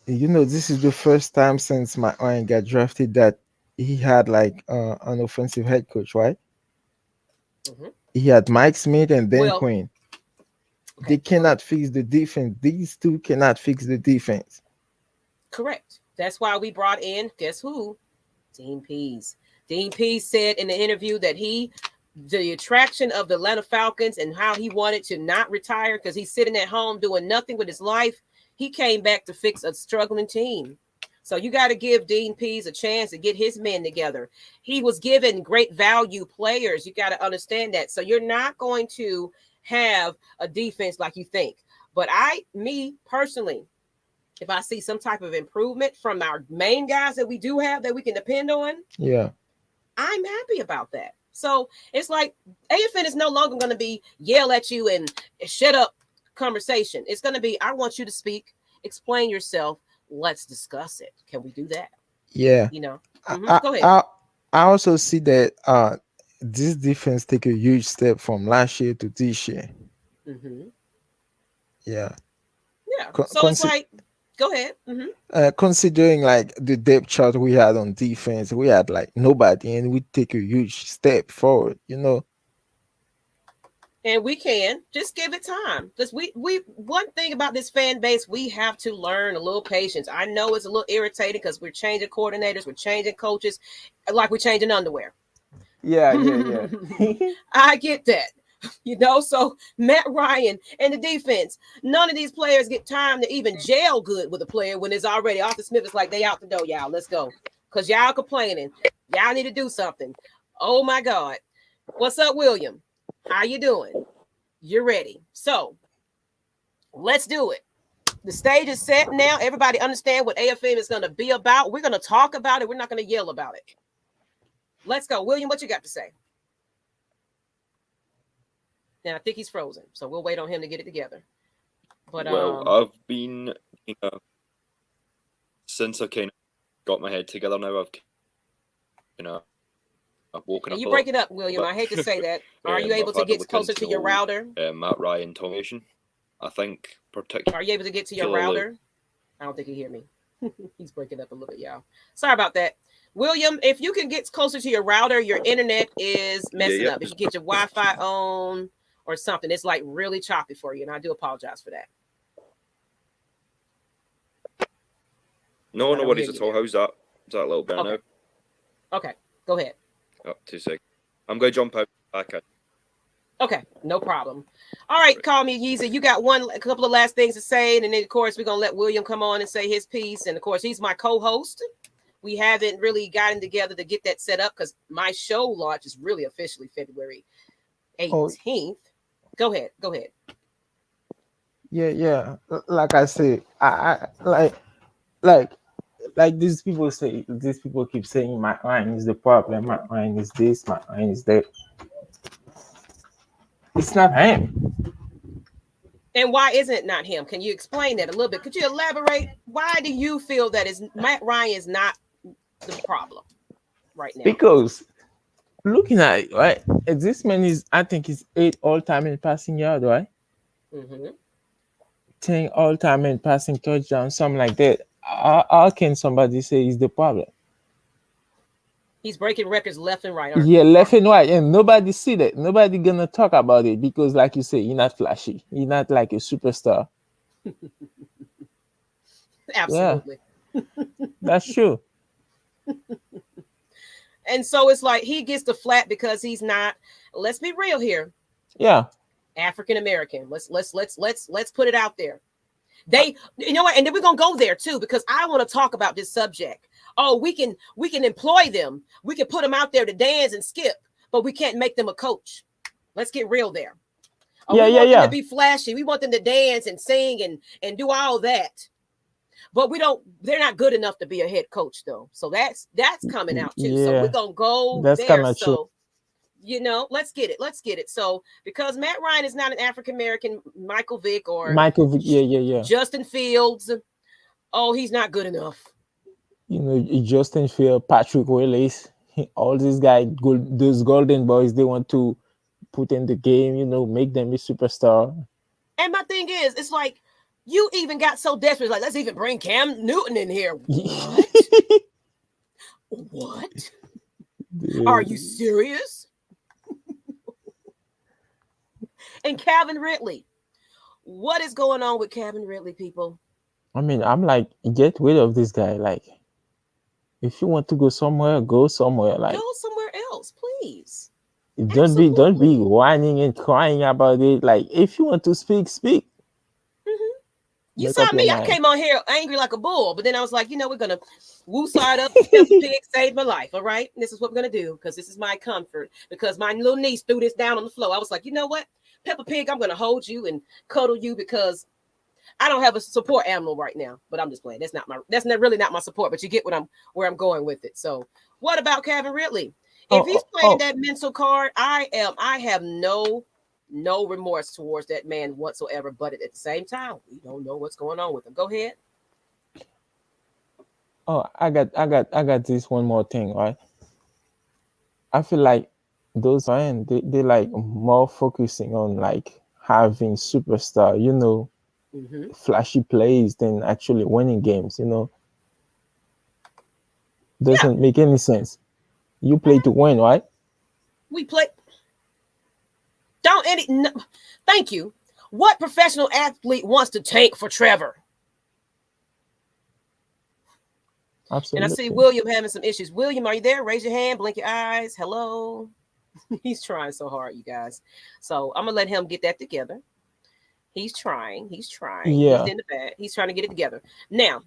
this is the first time since my aunt got drafted that he had like an offensive head coach, right?
Mm-hmm.
He had Mike Smith and Dan
Well,
Quinn. They
okay, go ahead.
cannot fix the defense. These two cannot fix the defense.
Correct. That's why we brought in, guess who? Dean Pease. Dean Pease said in the interview that the attraction of the Atlanta Falcons and how he wanted to not retire because he's sitting at home doing nothing with his life. He came back to fix a struggling team. So you got to give Dean Pease a chance to get his men together. He was given great value players. You got to understand that. So you're not going to have a defense like you think. But me personally, if I see some type of improvement from our main guys that we do have that we can depend on,
Yeah.
I'm happy about that. So it's like AFN is no longer going to be yell at you and shut up conversation. It's going to be, I want you to speak, explain yourself. Let's discuss it. Can we do that?
Yeah. I,
Go ahead.
I I also see that this defense take a huge step from last year to this year.
Mm-hmm.
Yeah.
Yeah. So it's like, go ahead. Mm-hmm.
Considering like the depth chart we had on defense, we had like nobody, and we take a huge step forward.
And we can just give it time. Because we one thing about this fan base, we have to learn a little patience. I know it's a little irritating because we're changing coordinators, we're changing coaches, like we're changing underwear.
Yeah, yeah, yeah.
I get that. So Matt Ryan and the defense, none of these players get time to even gel good with a player when it's already Arthur Smith is like, they out the door, y'all. Let's go. Because y'all complaining. Y'all need to do something. Oh my God. What's up, William? How you doing? You're ready. So let's do it. The stage is set now. Everybody understand what AFM is going to be about. We're going to talk about it. We're not going to yell about it. Let's go. William, what you got to say? And I think he's frozen, so we'll wait on him to get it together. But
I've been, since I kind of got my head together now, I've woken up.
You break it up, William. I hate to say that. Are you able to get closer to your router?
Matt Ryan Tomation, I think particularly.
Are you able to get to your router? I don't think he hear me. He's breaking up a little bit, y'all. Sorry about that. William, if you can get closer to your router, your internet is messing up. If you get your Wi-Fi on or something, it's like really choppy for you, and I do apologize for that.
No worries at all. How's that? Is that a little better now?
Okay, go ahead.
Oh, 2 seconds. I'm going to jump out back in.
Okay, no problem. All right, call me Yeezy. You got a couple of last things to say, and then of course we're gonna let William come on and say his piece. And of course, he's my co-host. We haven't really gotten together to get that set up because my show launch is really officially February 18th. Go ahead.
Yeah. Like I say, I like these people say. These people keep saying my line is the problem. My line is this. My line is that. It's not him.
And why isn't it not him? Can you explain that a little bit? Could you elaborate? Why do you feel that Matt Ryan is not the problem right now?
Because looking at it, right, this man is, I think, he's 8 all-time in passing yard, right?
Mm-hmm.
10 all-time in passing touchdown, something like that. How can somebody say he's the problem?
He's breaking records left and right.
Yeah, left and right, and nobody see that. Nobody gonna talk about it because, like you say, he's not flashy. He's not like a superstar.
Absolutely.
That's true.
And so it's like he gets the flat because he's not, let's be real here,
Yeah.
African American. Let's put it out there. They, you know what, and then we're gonna go there too, because I want to talk about this subject. Oh, we can employ them, we can put them out there to dance and skip, but we can't make them a coach. Let's get real there. Oh,
Yeah,
we
yeah,
want them to
yeah.
be flashy, we want them to dance and sing and do all that, but we don't, they're not good enough to be a head coach though. So that's coming out too. So we're
Yeah.
gonna go
That's
there.
kind of true.
So let's get it. So because Matt Ryan is not an African American Michael Vick or
Michael, yeah, yeah, yeah.
Justin Fields, oh, he's not good enough.
You know, Justin Field, Patrick Willis, all these guys, those golden boys, they want to put in the game, you know, make them a superstar.
And my thing is, it's like you even got so desperate, like let's even bring Cam Newton in here. What? Are you serious? And Calvin Ridley. What is going on with Calvin Ridley, people?
I mean, I'm like, get rid of this guy. Like, if you want to go somewhere, go somewhere. Like,
Go somewhere else, please.
don't be
Absolutely.
whining and crying about it. Like, if you want to speak.
You
Make
saw
up your
me. I
mind.
came on here angry like a bull, but then I was like, we're gonna woo side up. Peppa Pig saved my life. All right, and this is what we're gonna do because this is my comfort. Because my little niece threw this down on the floor. I was like, you know what, Peppa Pig, I'm gonna hold you and cuddle you because I don't have a support animal right now. But I'm just playing. That's not really not my support. But you get where I'm going with it. So what about Calvin Ridley? If he's playing that mental card, I have no remorse towards that man whatsoever. But at the same time, we don't know what's going on with him. Go ahead.
Oh, I got this one more thing, right? I feel like those fans, they like more focusing on like having superstar, you know, flashy plays than actually winning games, you know. Doesn't make any sense. You play to win, right?
We play. Don't any. No, thank you. What professional athlete wants to tank for Trevor?
Absolutely.
And I see William having some issues. William, are you there? Raise your hand, blink your eyes. Hello. He's trying so hard, you guys. So I'm gonna let him get that together. He's trying.
Yeah.
He's in the bag. He's trying to get it together. Now,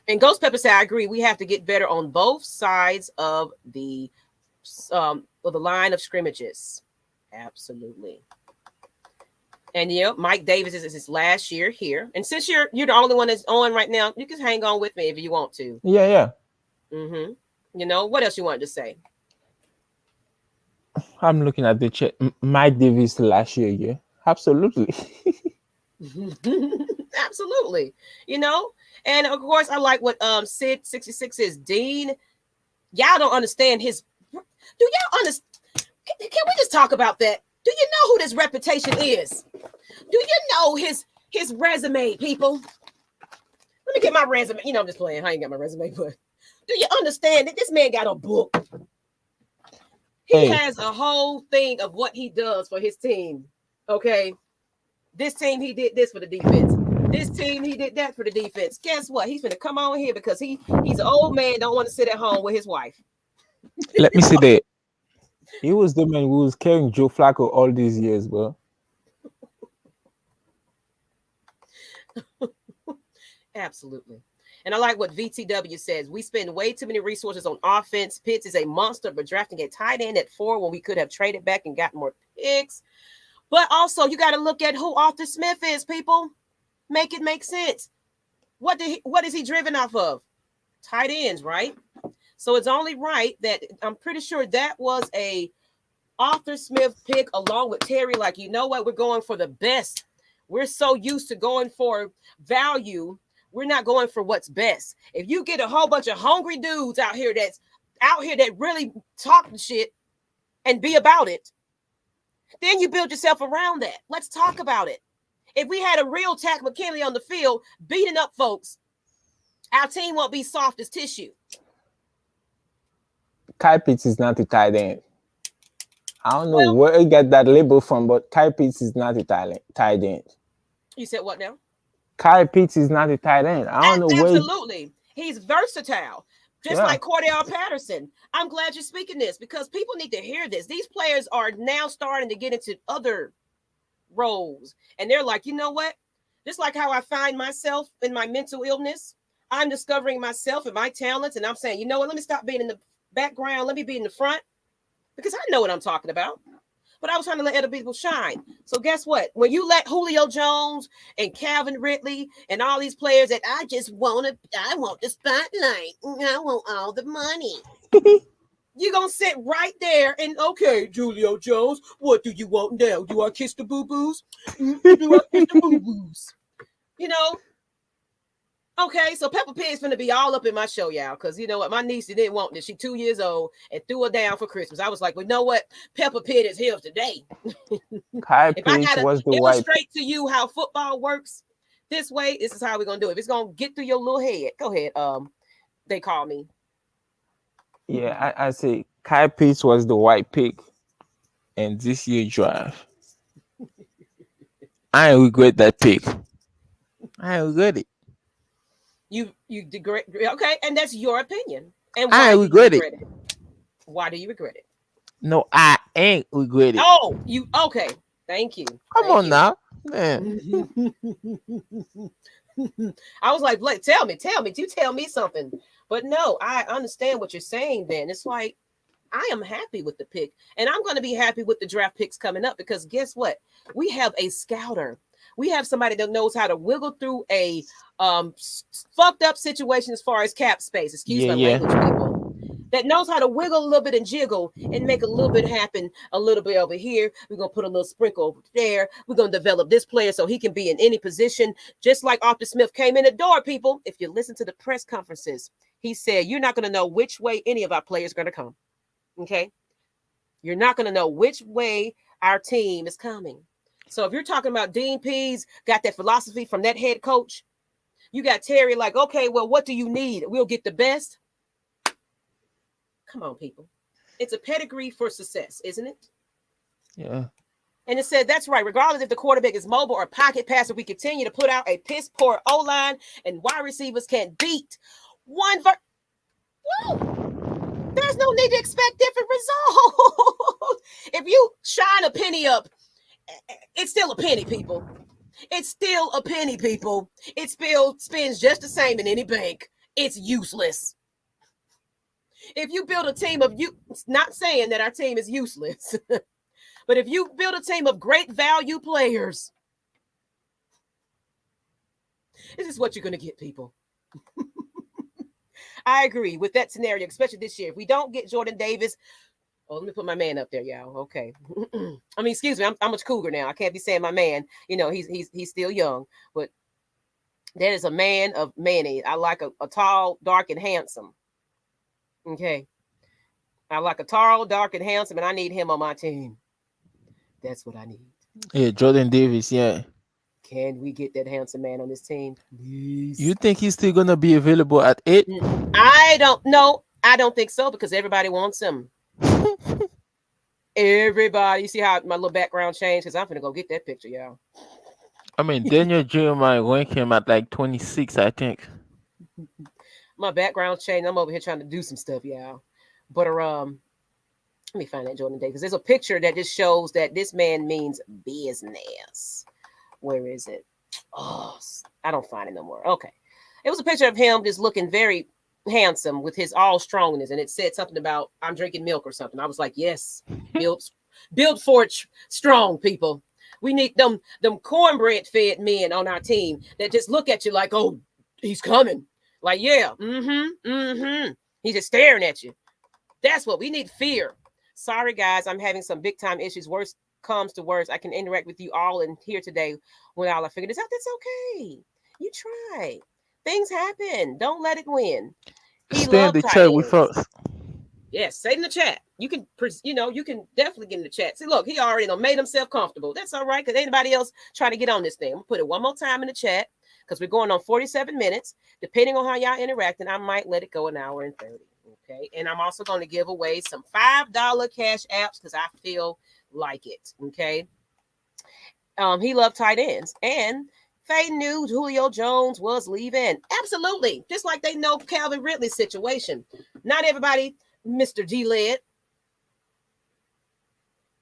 and Ghost Pepper said, I agree. We have to get better on both sides of the line of scrimmages. Absolutely. And Mike Davis is his last year here. And since you're the only one that's on right now, you can hang on with me if you want to.
Yeah.
What else you wanted to say?
I'm looking at the chat. Mike Davis last year, yeah. Absolutely.
Absolutely. And of course I like what Sid 66 is. Dean, y'all don't understand his. Do y'all understand? Can we just talk about that? Do you know who this reputation is? Do you know his resume, people? Let me get my resume. I'm just playing. I ain't got my resume, but do you understand that this man got a book? He has a whole thing of what he does for his team. Okay. This team, he did this for the defense. This team, he did that for the defense. Guess what? He's gonna come on here because he's an old man, don't want to sit at home with his wife.
Let me see that. He was the man who was carrying Joe Flacco all these years, bro.
Absolutely. And I like what VTW says. We spend way too many resources on offense. Pitts is a monster, but drafting a tight end at 4 when we could have traded back and gotten more picks. But also, you got to look at who Arthur Smith is, people. Make it make sense. What is he driven off of? Tight ends, right? So it's only right that I'm pretty sure that was a Arthur Smith pick along with Terry. Like, you know what? We're going for the best. We're so used to going for value. We're not going for what's best. If you get a whole bunch of hungry dudes out here that really talk shit and be about it, then you build yourself around that. Let's talk about it. If we had a real Tack McKinley on the field beating up folks, our team won't be soft as tissue.
Kyle Pitts is not a tight end. I don't know where he got that label from, but Kyle Pitts is not a tight end.
You said what now?
Kyle Pitts is not a tight end. I don't know where.
Absolutely. He's versatile, just
Yeah.
like Cordell Patterson. I'm glad you're speaking this because people need to hear this. These players are now starting to get into other roles, and they're like, you know what? Just like how I find myself in my mental illness, I'm discovering myself and my talents, and I'm saying, you know what? Let me stop being in the background. Let me be in the front because I know what I'm talking about. But I was trying to let other people shine. So guess what? When you let Julio Jones and Calvin Ridley and all these players that I want the spotlight. I want all the money. You're going to sit right there and, okay, Julio Jones, what do you want now? Do I kiss the boo-boos? Do I kiss the boo-boos? You know? Okay, so Peppa Pig's going to be all up in my show, y'all, because you know what? My niece didn't want this. She's 2 years old and threw her down for Christmas. I was like, well, you know what? Peppa Pig is here today.
Kai
If I
Pitts
got to
was the white.
illustrate to you how football works this way, this is how we're going to do it. If it's going to get through your little head, go ahead. They call me.
Yeah, I say Kai Pitts was the white pick in this year draft. I regret that pick. I regret it.
You degrade, okay, and that's your opinion. And
I
why do you
regret
regret it? Why do you regret it?
No, I ain't regret it.
Oh, you okay? Thank you.
Come
Thank
on
you.
now, man.
I was like, Blake, tell me, you tell me something. But no, I understand what you're saying. Then it's like I am happy with the pick, and I'm going to be happy with the draft picks coming up because guess what? We have a scouter. We have somebody that knows how to wiggle through a fucked up situation as far as cap space. Excuse my language, people. That knows how to wiggle a little bit and jiggle and make a little bit happen a little bit over here. We're going to put a little sprinkle over there. We're going to develop this player so he can be in any position, just like Arthur Smith came in the door, people. If you listen to the press conferences, he said, you're not going to know which way any of our players are going to come. Okay? You're not going to know which way our team is coming. So if you're talking about Dean Pease, got that philosophy from that head coach, you got Terry like, okay, well, what do you need? We'll get the best. Come on, people. It's a pedigree for success, isn't it?
Yeah.
And it said, that's right. Regardless if the quarterback is mobile or pocket passer, we continue to put out a piss poor O-line and wide receivers can't beat one. There's no need to expect different results. If you shine a penny up, it's still a penny, people. It's still a penny, people. It still spins just the same in any bank. It's useless. If you build a team of you, not saying that our team is useless, but if you build a team of great value players, this is what you're going to get, people. I agree with that scenario, especially this year. If we don't get Jordan Davis, oh, let me put my man up there, y'all. Okay. I mean, excuse me, I'm a cougar now. I can't be saying my man. You know, he's still young, but that is a man of mayonnaise. I like a tall, dark, and handsome. Okay. I like a tall, dark, and handsome, and I need him on my team. That's what I need.
Yeah, Jordan Davis, yeah.
Can we get that handsome man on this team, please?
You think he's still gonna be available at 8?
I don't know. I don't think so because everybody wants him. Everybody. You see how my little background changed? Because I'm going to go get that picture, y'all.
I mean, Daniel Jeremiah ranked him at like 26, I think.
My background changed. I'm over here trying to do some stuff, y'all. But let me find that Jordan Davis. There's a picture that just shows that this man means business. Where is it? Oh, I don't find it no more. Okay. It was a picture of him just looking very handsome with his all strongness. And it said something about I'm drinking milk or something. I was like, yes, build for it strong, people. We need them cornbread fed men on our team that just look at you like, oh, he's coming. Like, yeah, He's just staring at you. That's what we need, fear. Sorry, guys, I'm having some big time issues. Worst comes to worst, I can interact with you all in here today when I figure this out. That's okay. You try. Things happen. Don't let it win.
Stay in the chat with us.
Yes, stay in the chat. You can, you can definitely get in the chat. See, look, he already made himself comfortable. That's all right, because anybody else trying to get on this thing. I'm going to put it one more time in the chat, because we're going on 47 minutes. Depending on how y'all interacting, I might let it go an hour and 30. Okay, and I'm also going to give away some $5 cash apps because I feel like it. Okay, he loved tight ends, and They knew Julio Jones was leaving. Absolutely. Just like they know Calvin Ridley's situation. Not everybody, Mr. G-Led.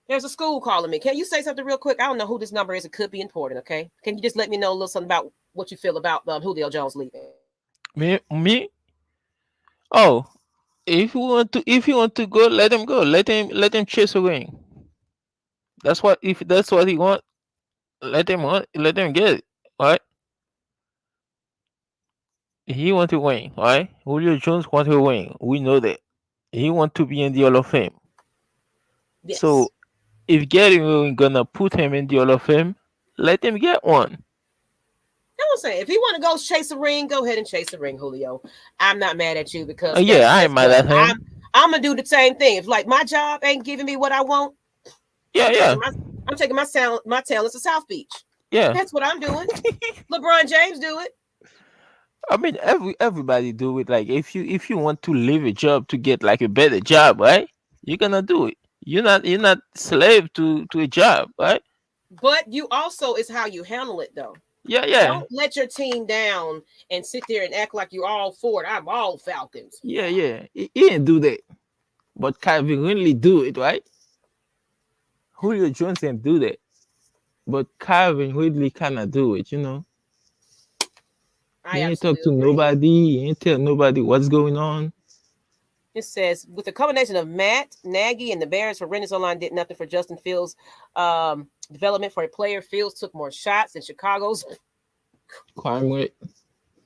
There's a school calling me. Can you say something real quick? I don't know who this number is. It could be important, okay? Can you just let me know a little something about what you feel about Julio Jones leaving?
Me? Oh, if you want to go, let him go. Let him chase a ring. If that's what he want, let him get it. Right? He want to win, right? Julio Jones want to win. We know that. He want to be in the Hall of Fame.
Yes.
So if getting gonna put him in the Hall of Fame, let him get one.
I'm saying, if you want to go chase a ring, go ahead and chase a ring, Julio. I'm not mad at you because
Yeah, I ain't mad at him.
I'm gonna do the same thing. If like my job ain't giving me what I want,
Yeah.
I'm taking my talents to South Beach.
Yeah.
That's what I'm doing. LeBron James do it.
I mean, everybody do it. Like if you want to leave a job to get like a better job, right? You're gonna do it. You're not slave to a job, right?
But you also is how you handle it, though.
Yeah.
Don't let your team down and sit there and act like you're all for it. I'm all Falcons.
Yeah. He didn't do that, but Calvin Ridley do it, right? Julio Jones didn't do that, but Calvin Ridley kind of do it,
I
He ain't talk
absolutely
to
agree.
nobody. He ain't tell nobody what's going on.
It says, with the combination of Matt Nagy and the Bears, Horrendous O-line did nothing for Justin Fields' development for a player. Fields took more shots than Chicago's.
Crime rate.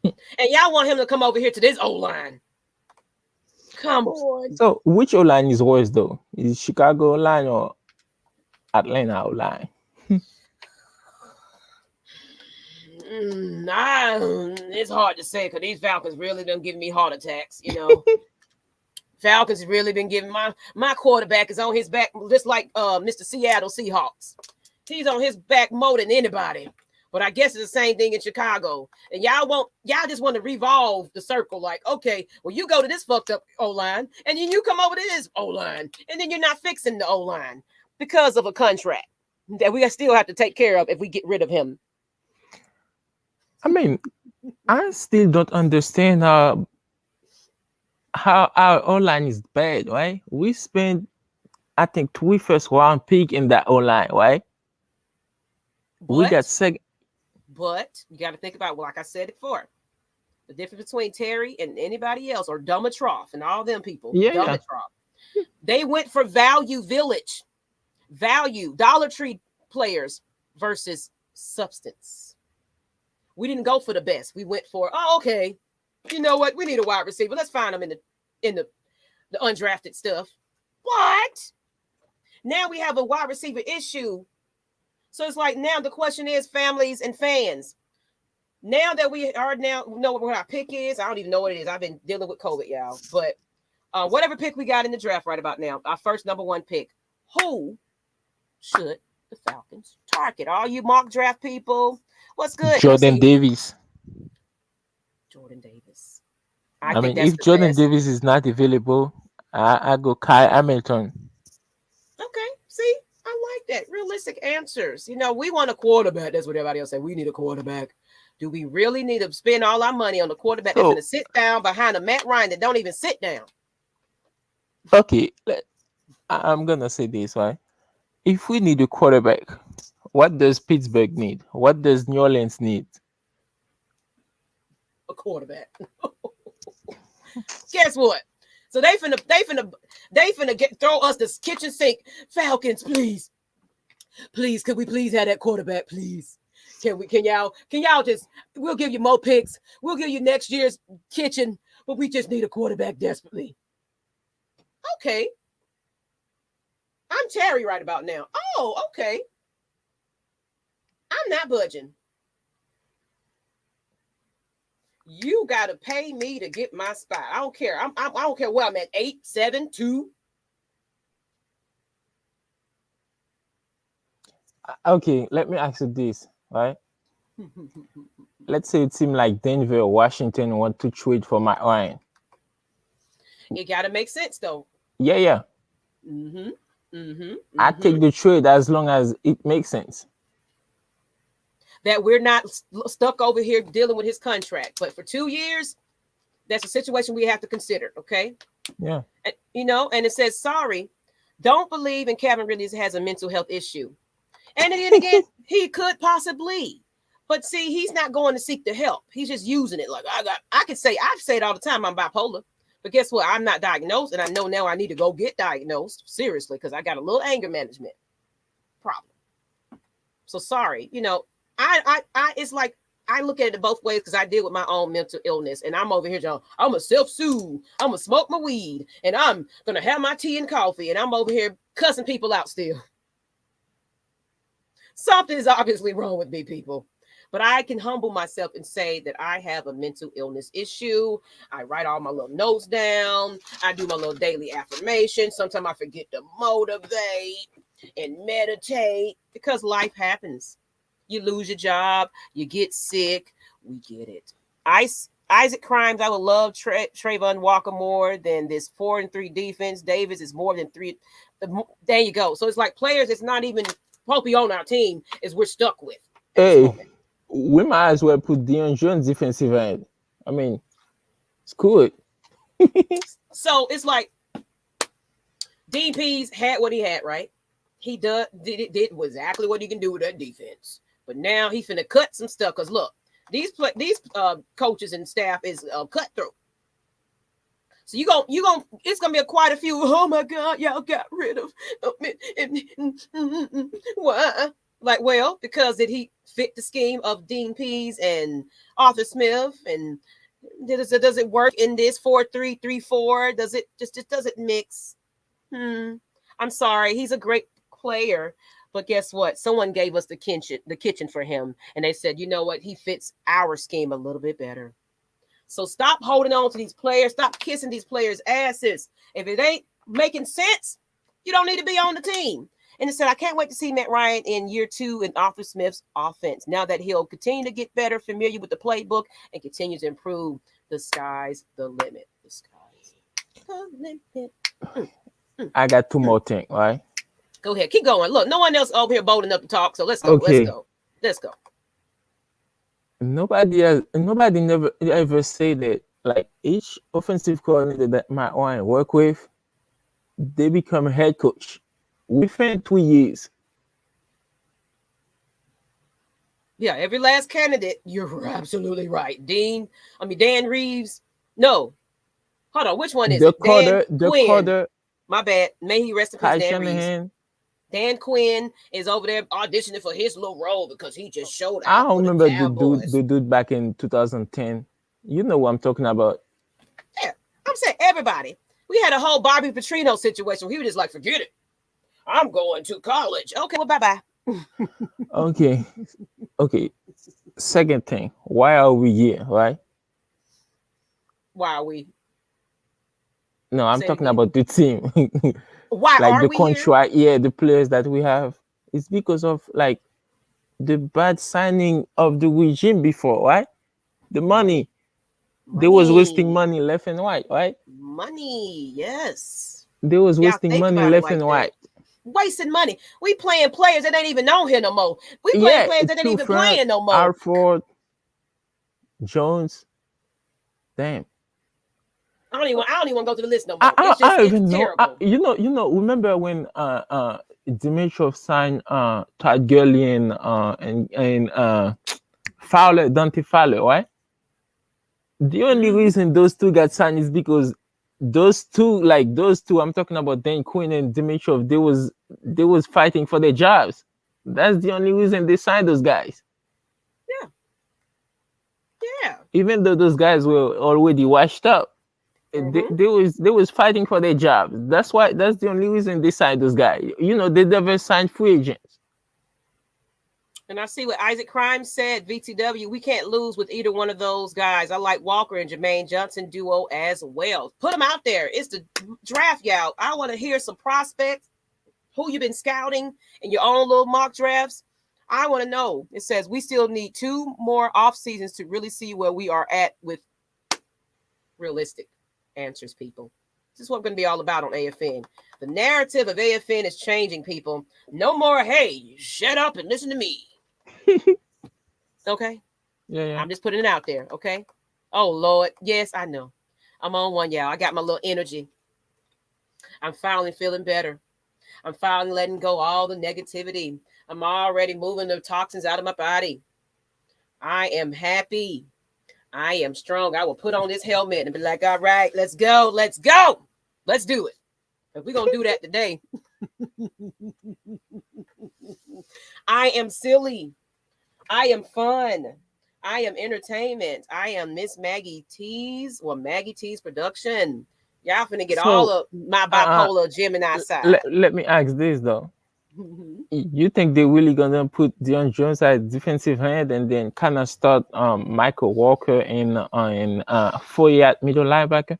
And y'all want him to come over here to this O-line. Come on.
So which O-line is worse though? Is Chicago O-line or Atlanta O-line?
It's hard to say because these Falcons really done giving me heart attacks, Falcons have really been giving my quarterback is on his back, just like Mr. Seattle Seahawks. He's on his back more than anybody. But I guess it's the same thing in Chicago. And y'all just want to revolve the circle. Like, okay, well, you go to this fucked up O-line, and then you come over to this O-line, and then you're not fixing the O-line because of a contract that we still have to take care of if we get rid of him.
I mean, I still don't understand how our O-line is bad, right? We spent, I think, 3 first round pick in that O-line, right? We got second.
But you got to think about, like I said before, the difference between Terry and anybody else, or Dumatroff and all them people.
Yeah.
They went for value village, Dollar Tree players versus substance. We didn't go for the best. We went for, okay, you know what? We need a wide receiver. Let's find them in the undrafted stuff. What? Now we have a wide receiver issue. So it's like now the question is, families and fans, now that we are know what our pick is, I don't even know what it is. I've been dealing with COVID, y'all. But whatever pick we got in the draft right about now, our first number 1 pick, who should the Falcons target? All you mock draft people, what's good?
Jordan Davis.
I
mean, if Jordan Davis is not available, I go Kyle Hamilton.
Okay, see? I like that. Realistic answers. We want a quarterback. That's what everybody else say. We need a quarterback. Do we really need to spend all our money on the quarterback that's going to sit down behind a Matt Ryan that don't even sit down?
Okay, I'm going to say this, right? If we need a quarterback, what does Pittsburgh need? What does New Orleans need?
A quarterback. Guess what? So they finna throw us this kitchen sink. Falcons, please, could we please have that quarterback, please? Can y'all just, we'll give you more picks. We'll give you next year's kitchen, but we just need a quarterback desperately. Okay. I'm Terry right about now. Oh, okay. I'm not budging. You got to pay me to get my spot. I don't care. I don't care where I'm at. 8, 7, 2.
Okay, let me ask you this, right? Let's say a team like Denver or Washington want to trade for Matt Ryan.
It got to make sense, though.
Yeah. I take the trade as long as it makes sense.
that we're not stuck over here dealing with his contract. But for 2 years, that's a situation we have to consider. Okay.
Yeah.
And, and it says, sorry, don't believe in Kevin really has a mental health issue. And then again, he could possibly. But see, he's not going to seek the help. He's just using it. Like I've said it all the time, I'm bipolar. But guess what? I'm not diagnosed. And I know now I need to go get diagnosed seriously because I got a little anger management problem. So sorry, I it's like I look at it both ways because I deal with my own mental illness. And I'm over here, John. I'm going to self-soothe. I'm going to smoke my weed. And I'm going to have my tea and coffee. And I'm over here cussing people out still. Something is obviously wrong with me, people. But I can humble myself and say that I have a mental illness issue. I write all my little notes down. I do my little daily affirmation. Sometimes I forget to motivate and meditate because life happens. You lose your job. You get sick. We get it. Isaac Crimes, I would love Trayvon Walker more than this 4-3 defense. Davis is more than 3. There you go. So it's like players that's not even supposed to be on our team is we're stuck with.
Hey, we might as well put Deion Jones defensive end. I mean, it's good.
So it's like Dean Pease had what he had, right? He did exactly what he can do with that defense. But now he's finna cut some stuff because look, these coaches and staff is cutthroat. So it's gonna be quite a few. Oh my God, y'all got rid of why? Like, well, because did he fit the scheme of Dean Pease and Arthur Smith? And does it work in this 4-3-3-4? Does it just doesn't mix? I'm sorry, he's a great player. But guess what? Someone gave us the kitchen for him. And they said, you know what? He fits our scheme a little bit better. So stop holding on to these players. Stop kissing these players' asses. If it ain't making sense, you don't need to be on the team. And it said, I can't wait to see Matt Ryan in year 2 in Arthur Smith's offense. Now that he'll continue to get better, familiar with the playbook, and continue to improve. The sky's the limit. The sky's the limit.
I got 2 more things, right?
Go ahead. Keep going. Look, no one else over here bold enough to talk. So let's go.
Okay.
Let's go.
Nobody never ever say that like each offensive coordinator that Matt Ryan work with, they become a head coach within 2 years.
Yeah, every last candidate, you're absolutely right. Dan Reeves. No. Hold on, which one is it?
The Carter.
My bad. May he rest in peace, Dan
Shanahan.
Reeves. Dan Quinn is over there auditioning for his little role because he just showed out.
I don't remember
the
dude back in 2010. You know what I'm talking about.
Yeah, I'm saying everybody. We had a whole Bobby Petrino situation where he was just like, forget it. I'm going to college. Okay, well, bye-bye.
Okay. Second thing, why are we here, right?
Why are we?
No, I'm talking about the team.
Why
like
are
the
we
contract, here? The players that we have. It's because of like the bad signing of the regime before, right? The money. They was wasting money left and right, right?
Money, yes.
They was wasting money left and right.
Wasting money. We playing players that ain't even on here no more. We playing players that ain't even playing no more.
Alford, Jones. Damn.
I don't even want to go to the list no more. I don't even know.
You know. Remember when Dimitrov signed Todd Gurley and Dante Fowler, right? The only reason those two got signed is because those two, I'm talking about Dan Quinn and Dimitrov, they was fighting for their jobs. That's the only reason they signed those guys.
Yeah.
Even though those guys were already washed up. They was fighting for their jobs. That's the only reason they signed those guys. You know, they never signed free agents.
And I see what Isaac Crimes said, VTW, we can't lose with either one of those guys. I like Walker and Jermaine Johnson duo as well. Put them out there. It's the draft, y'all. I want to hear some prospects, who you've been scouting in your own little mock drafts. I want to know. It says we still need 2 more off seasons to really see where we are at with realistic answers, people. This is what I'm going to be all about on AFN. The narrative of AFN is changing, people. No more, hey, shut up and listen to me. Okay.
Yeah.
I'm just putting it out there. Okay. Oh, Lord. Yes, I know. I'm on one, y'all. I got my little energy. I'm finally feeling better. I'm finally letting go all the negativity. I'm already moving the toxins out of my body. I am happy. I am strong. I will put on this helmet and be like, all right, let's go. Let's go. Let's do it. If we're going to do that today, I am silly. I am fun. I am entertainment. I am Miss Maggie T's or Maggie T's production. Y'all finna get all
So,
of my
uh,
bipolar Gemini side.
let me ask this though. You think they're really gonna put Deion Jones at defensive end and then kind of start Michael Walker in Foye at middle linebacker?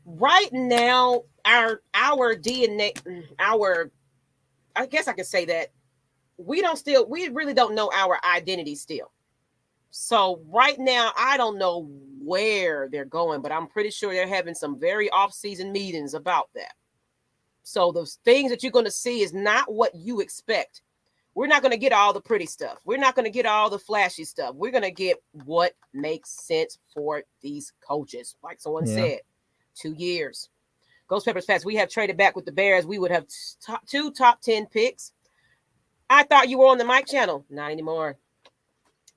Right now, our DNA, our I guess I could say that we really don't know our identity still. So right now, I don't know where they're going, but I'm pretty sure they're having some very off-season meetings about that. So those things that you're going to see is not what you expect. We're not going to get all the pretty stuff. We're not going to get all the flashy stuff. We're going to get what makes sense for these coaches. Like someone said, 2 years. Ghost Peppers Fast. We have traded back with the Bears. We would have two top 10 picks. I thought you were on the mic channel. Not anymore.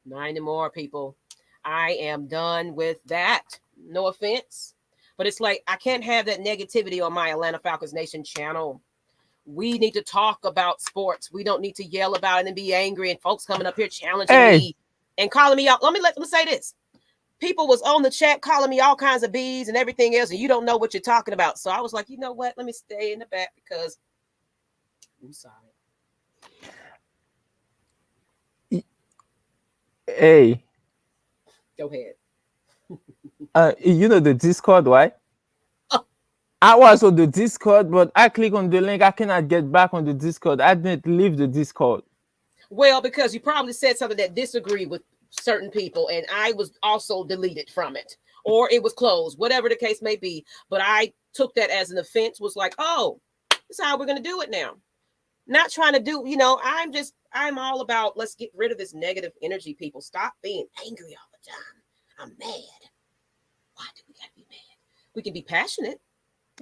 Not anymore, people. I am done with that. No offense. But it's like, I can't have that negativity on my Atlanta Falcons Nation channel. We need to talk about sports. We don't need to yell about it and be angry and folks coming up here challenging me and calling me out. Let me say this. People was on the chat calling me all kinds of B's and everything else, and you don't know what you're talking about. So I was like, you know what? Let me stay in the back because I'm sorry.
Hey,
go ahead.
You know the Discord, right?
Oh.
I was on the Discord, but I click on the link. I cannot get back on the Discord. I didn't leave the Discord.
Well, because you probably said something that disagreed with certain people, and I was also deleted from it, or it was closed, whatever the case may be. But I took that as an offense, was like, oh, this is how we're going to do it now. Not trying to do, I'm all about, let's get rid of this negative energy, people. Stop being angry all the time. I'm mad. Why do we got to be mad? We can be passionate.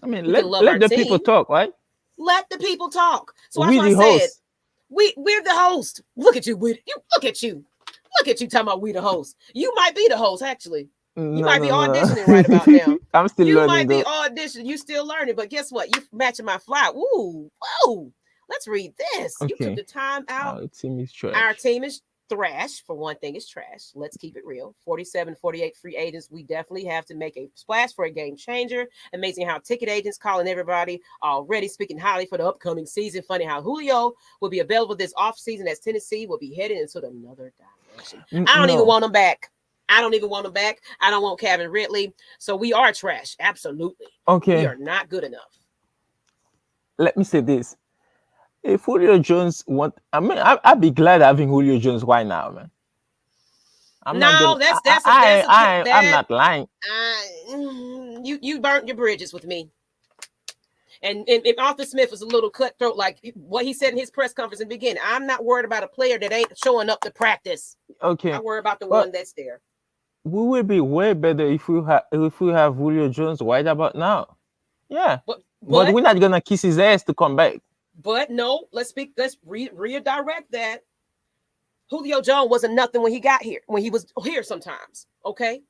I mean,
we
let the
team.
people talk, right?
Let the people talk. So
we
that's
the
what I said.
host.
We're the host. Look at you, look at you. Look at you talking about we the host. You might be the host, actually. You might be auditioning right about now.
I'm still learning.
You might be auditioning. You still learning, but guess what? You matching my fly. Ooh, whoa. Let's read this. Okay. You took the time out.
Our team is trash.
Our team is thrash. For one thing, it's trash. Let's keep it real. 47, 48 free agents. We definitely have to make a splash for a game changer. Amazing how ticket agents calling everybody already speaking highly for the upcoming season. Funny how Julio will be available this offseason as Tennessee will be headed into another dimension. I don't even want them back. I don't even want them back. I don't want Calvin Ridley. So we are trash. Absolutely.
Okay.
We are not good enough.
Let me say this. If Julio Jones I'd be glad having Julio Jones right now, man. I'm not lying.
You burnt your bridges with me. And Arthur Smith was a little cutthroat, like what he said in his press conference in the beginning. I'm not worried about a player that ain't showing up to practice.
Okay.
I worry about the one that's there.
We will be way better if we have Julio Jones right about now. Yeah. But we're not gonna kiss his ass to come back.
But no, let's redirect that. Julio Jones wasn't nothing when he got here, when he was here sometimes. Okay.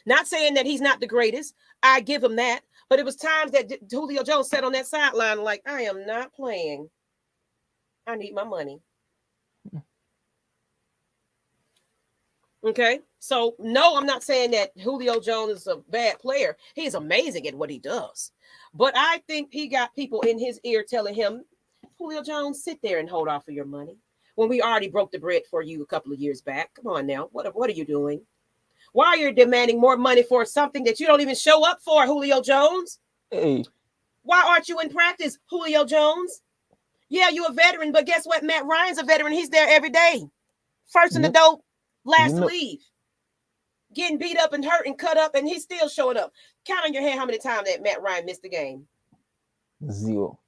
Not saying that he's not the greatest. I give him that. But it was times that Julio Jones sat on that sideline like, I am not playing. I need my money. Okay. So, no, I'm not saying that Julio Jones is a bad player. He's amazing at what he does. But I think he got people in his ear telling him, Julio Jones, sit there and hold off for your money. When we already broke the bread for you a couple of years back. Come on now. What are you doing? Why are you demanding more money for something that you don't even show up for, Julio Jones?
Hey.
Why aren't you in practice, Julio Jones? Yeah, you're a veteran, but guess what? Matt Ryan's a veteran. He's there every day. First in the dope, last to leave. Getting beat up and hurt and cut up, and he's still showing up. Count on your hand how many times that Matt Ryan missed the game.
0.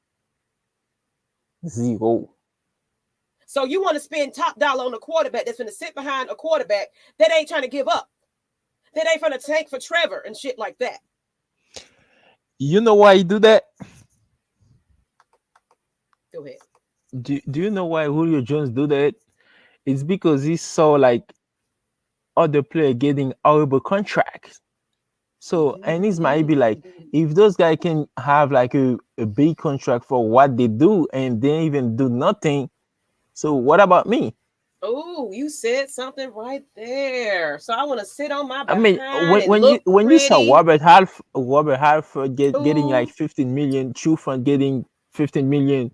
So you want to spend top dollar on a quarterback that's going to sit behind a quarterback that ain't trying to give up, that ain't going to tank for Trevor and shit like that.
You know why he do that?
Go ahead.
Do you know why Julio Jones do that? It's because he saw like other player getting horrible contracts. So and his might be like, if those guys can have like a big contract for what they do and they even do nothing, so what about me?
Oh, you said something right there. So I want to sit on my
I mean,
behind and
when you
look
when you saw
pretty.
Robert Halford getting like
Ooh,
15 million, Chufan getting 15 million,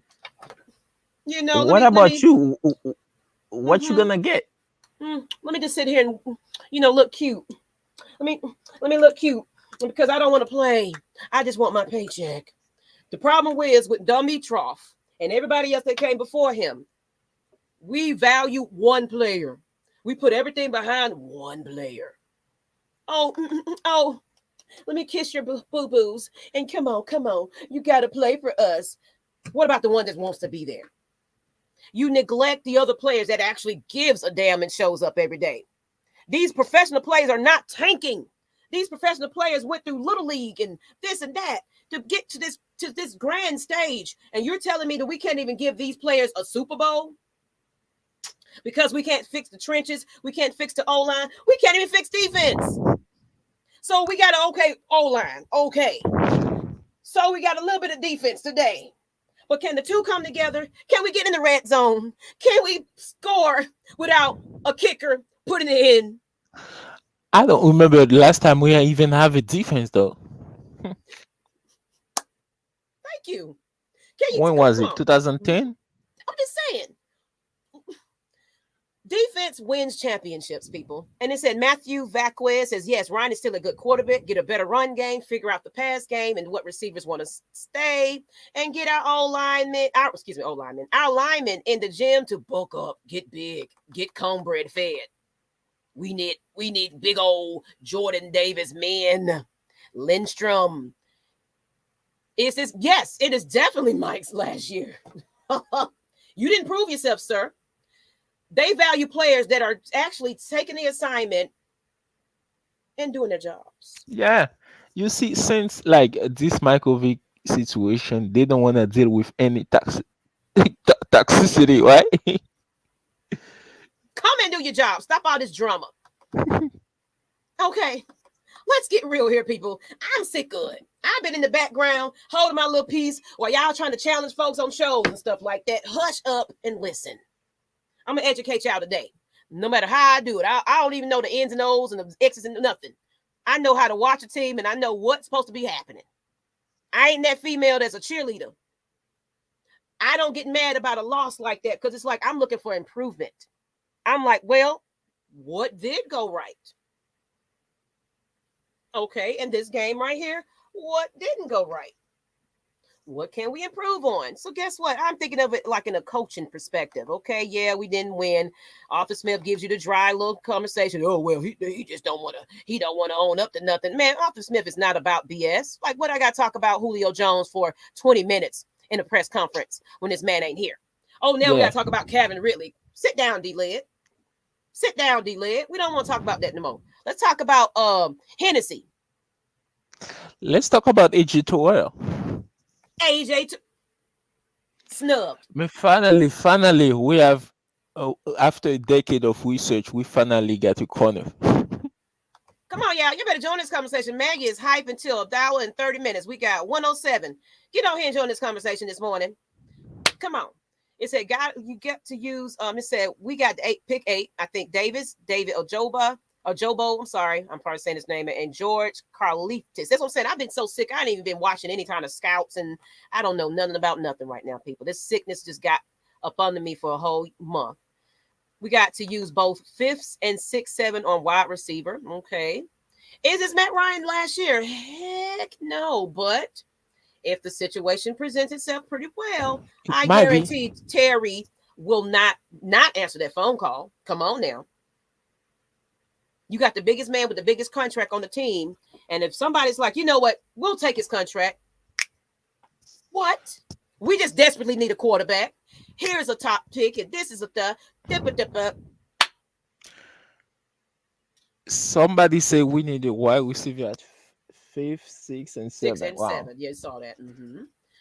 you know,
what
let
about
me.
you? What you
Mm-hmm,
gonna get?
let me just sit here and look cute. Let me look cute because I don't want to play. I just want my paycheck. The problem is with Dimitrov and everybody else that came before him, we value one player. We put everything behind one player. Oh, let me kiss your boo-boos and come on. You got to play for us. What about the one that wants to be there? You neglect the other players that actually gives a damn and shows up every day. These professional players are not tanking. These professional players went through Little League and this and that to get to this grand stage. And you're telling me that we can't even give these players a Super Bowl? Because we can't fix the trenches, we can't fix the O-line, we can't even fix defense. So we got an okay O-line, okay. So we got a little bit of defense today. But can the two come together? Can we get in the red zone? Can we score without a kicker putting it in?
I don't remember the last time we even have a defense though.
Thank you. Can you
When was
come
it?
on?
2010?
I'm just saying. Defense wins championships, people. And it said Matthew Vaquez says, yes, Ryan is still a good quarterback. Get a better run game, figure out the pass game and what receivers want to stay, and get our linemen in the gym to bulk up, get big, get cornbread fed. We need big old Jordan Davis men. Lindstrom. Is this? Yes, it is definitely Mike's last year. You didn't prove yourself, sir. They value players that are actually taking the assignment and doing their jobs.
Yeah. You see, since like this Michael Vick situation, they don't want to deal with any toxicity, right?
Come and do your job. Stop all this drama. Okay, let's get real here, people. I'm sick of it. I've been in the background holding my little piece while y'all trying to challenge folks on shows and stuff like that. Hush up and listen. I'm going to educate y'all today. No matter how I do it. I don't even know the ins and O's and the X's and nothing. I know how to watch a team and I know what's supposed to be happening. I ain't that female that's a cheerleader. I don't get mad about a loss like that because it's like I'm looking for improvement. I'm like, well, what did go right? Okay, and this game right here, what didn't go right? What can we improve on? So guess what? I'm thinking of it like in a coaching perspective. Okay, yeah, we didn't win. Arthur Smith gives you the dry little conversation. Oh well, he just don't want to own up to nothing. Man, Arthur Smith is not about BS. Like what I got to talk about Julio Jones for 20 minutes in a press conference when this man ain't here. Oh, now we got to talk about Calvin Ridley. Sit down, D-Led. Sit down, D-Led. We don't want to talk about that no more. Let's talk about Hennessy.
Let's talk about AJ Terrell.
AJ snubbed.
I mean, finally, we have, after a decade of research, we finally got a corner.
Come on, y'all. You better join this conversation. Maggie is hype until 1 hour and 30 minutes. We got 107. Get on here and join this conversation this morning. Come on. It said, God, you get to use, it said, we got pick 8. I think David Ojobo, I'm sorry. I'm probably saying his name. And George Carlitis. That's what I'm saying. I've been so sick. I ain't even been watching any kind of scouts. And I don't know nothing about nothing right now, people. This sickness just got up under me for a whole month. We got to use both 5th and 6th, 7 on wide receiver. Okay. Is this Matt Ryan last year? Heck no. But if the situation presents itself pretty well, I guarantee Terry will not answer that phone call. Come on now. You got the biggest man with the biggest contract on the team. And if somebody's like, you know what, we'll take his contract. What? We just desperately need a quarterback. Here's a top pick, and this is a dipper.
Somebody say we need a wide receiver at fifth, sixth, and
6
seven.
and
Wow.
7. Yeah, you saw that.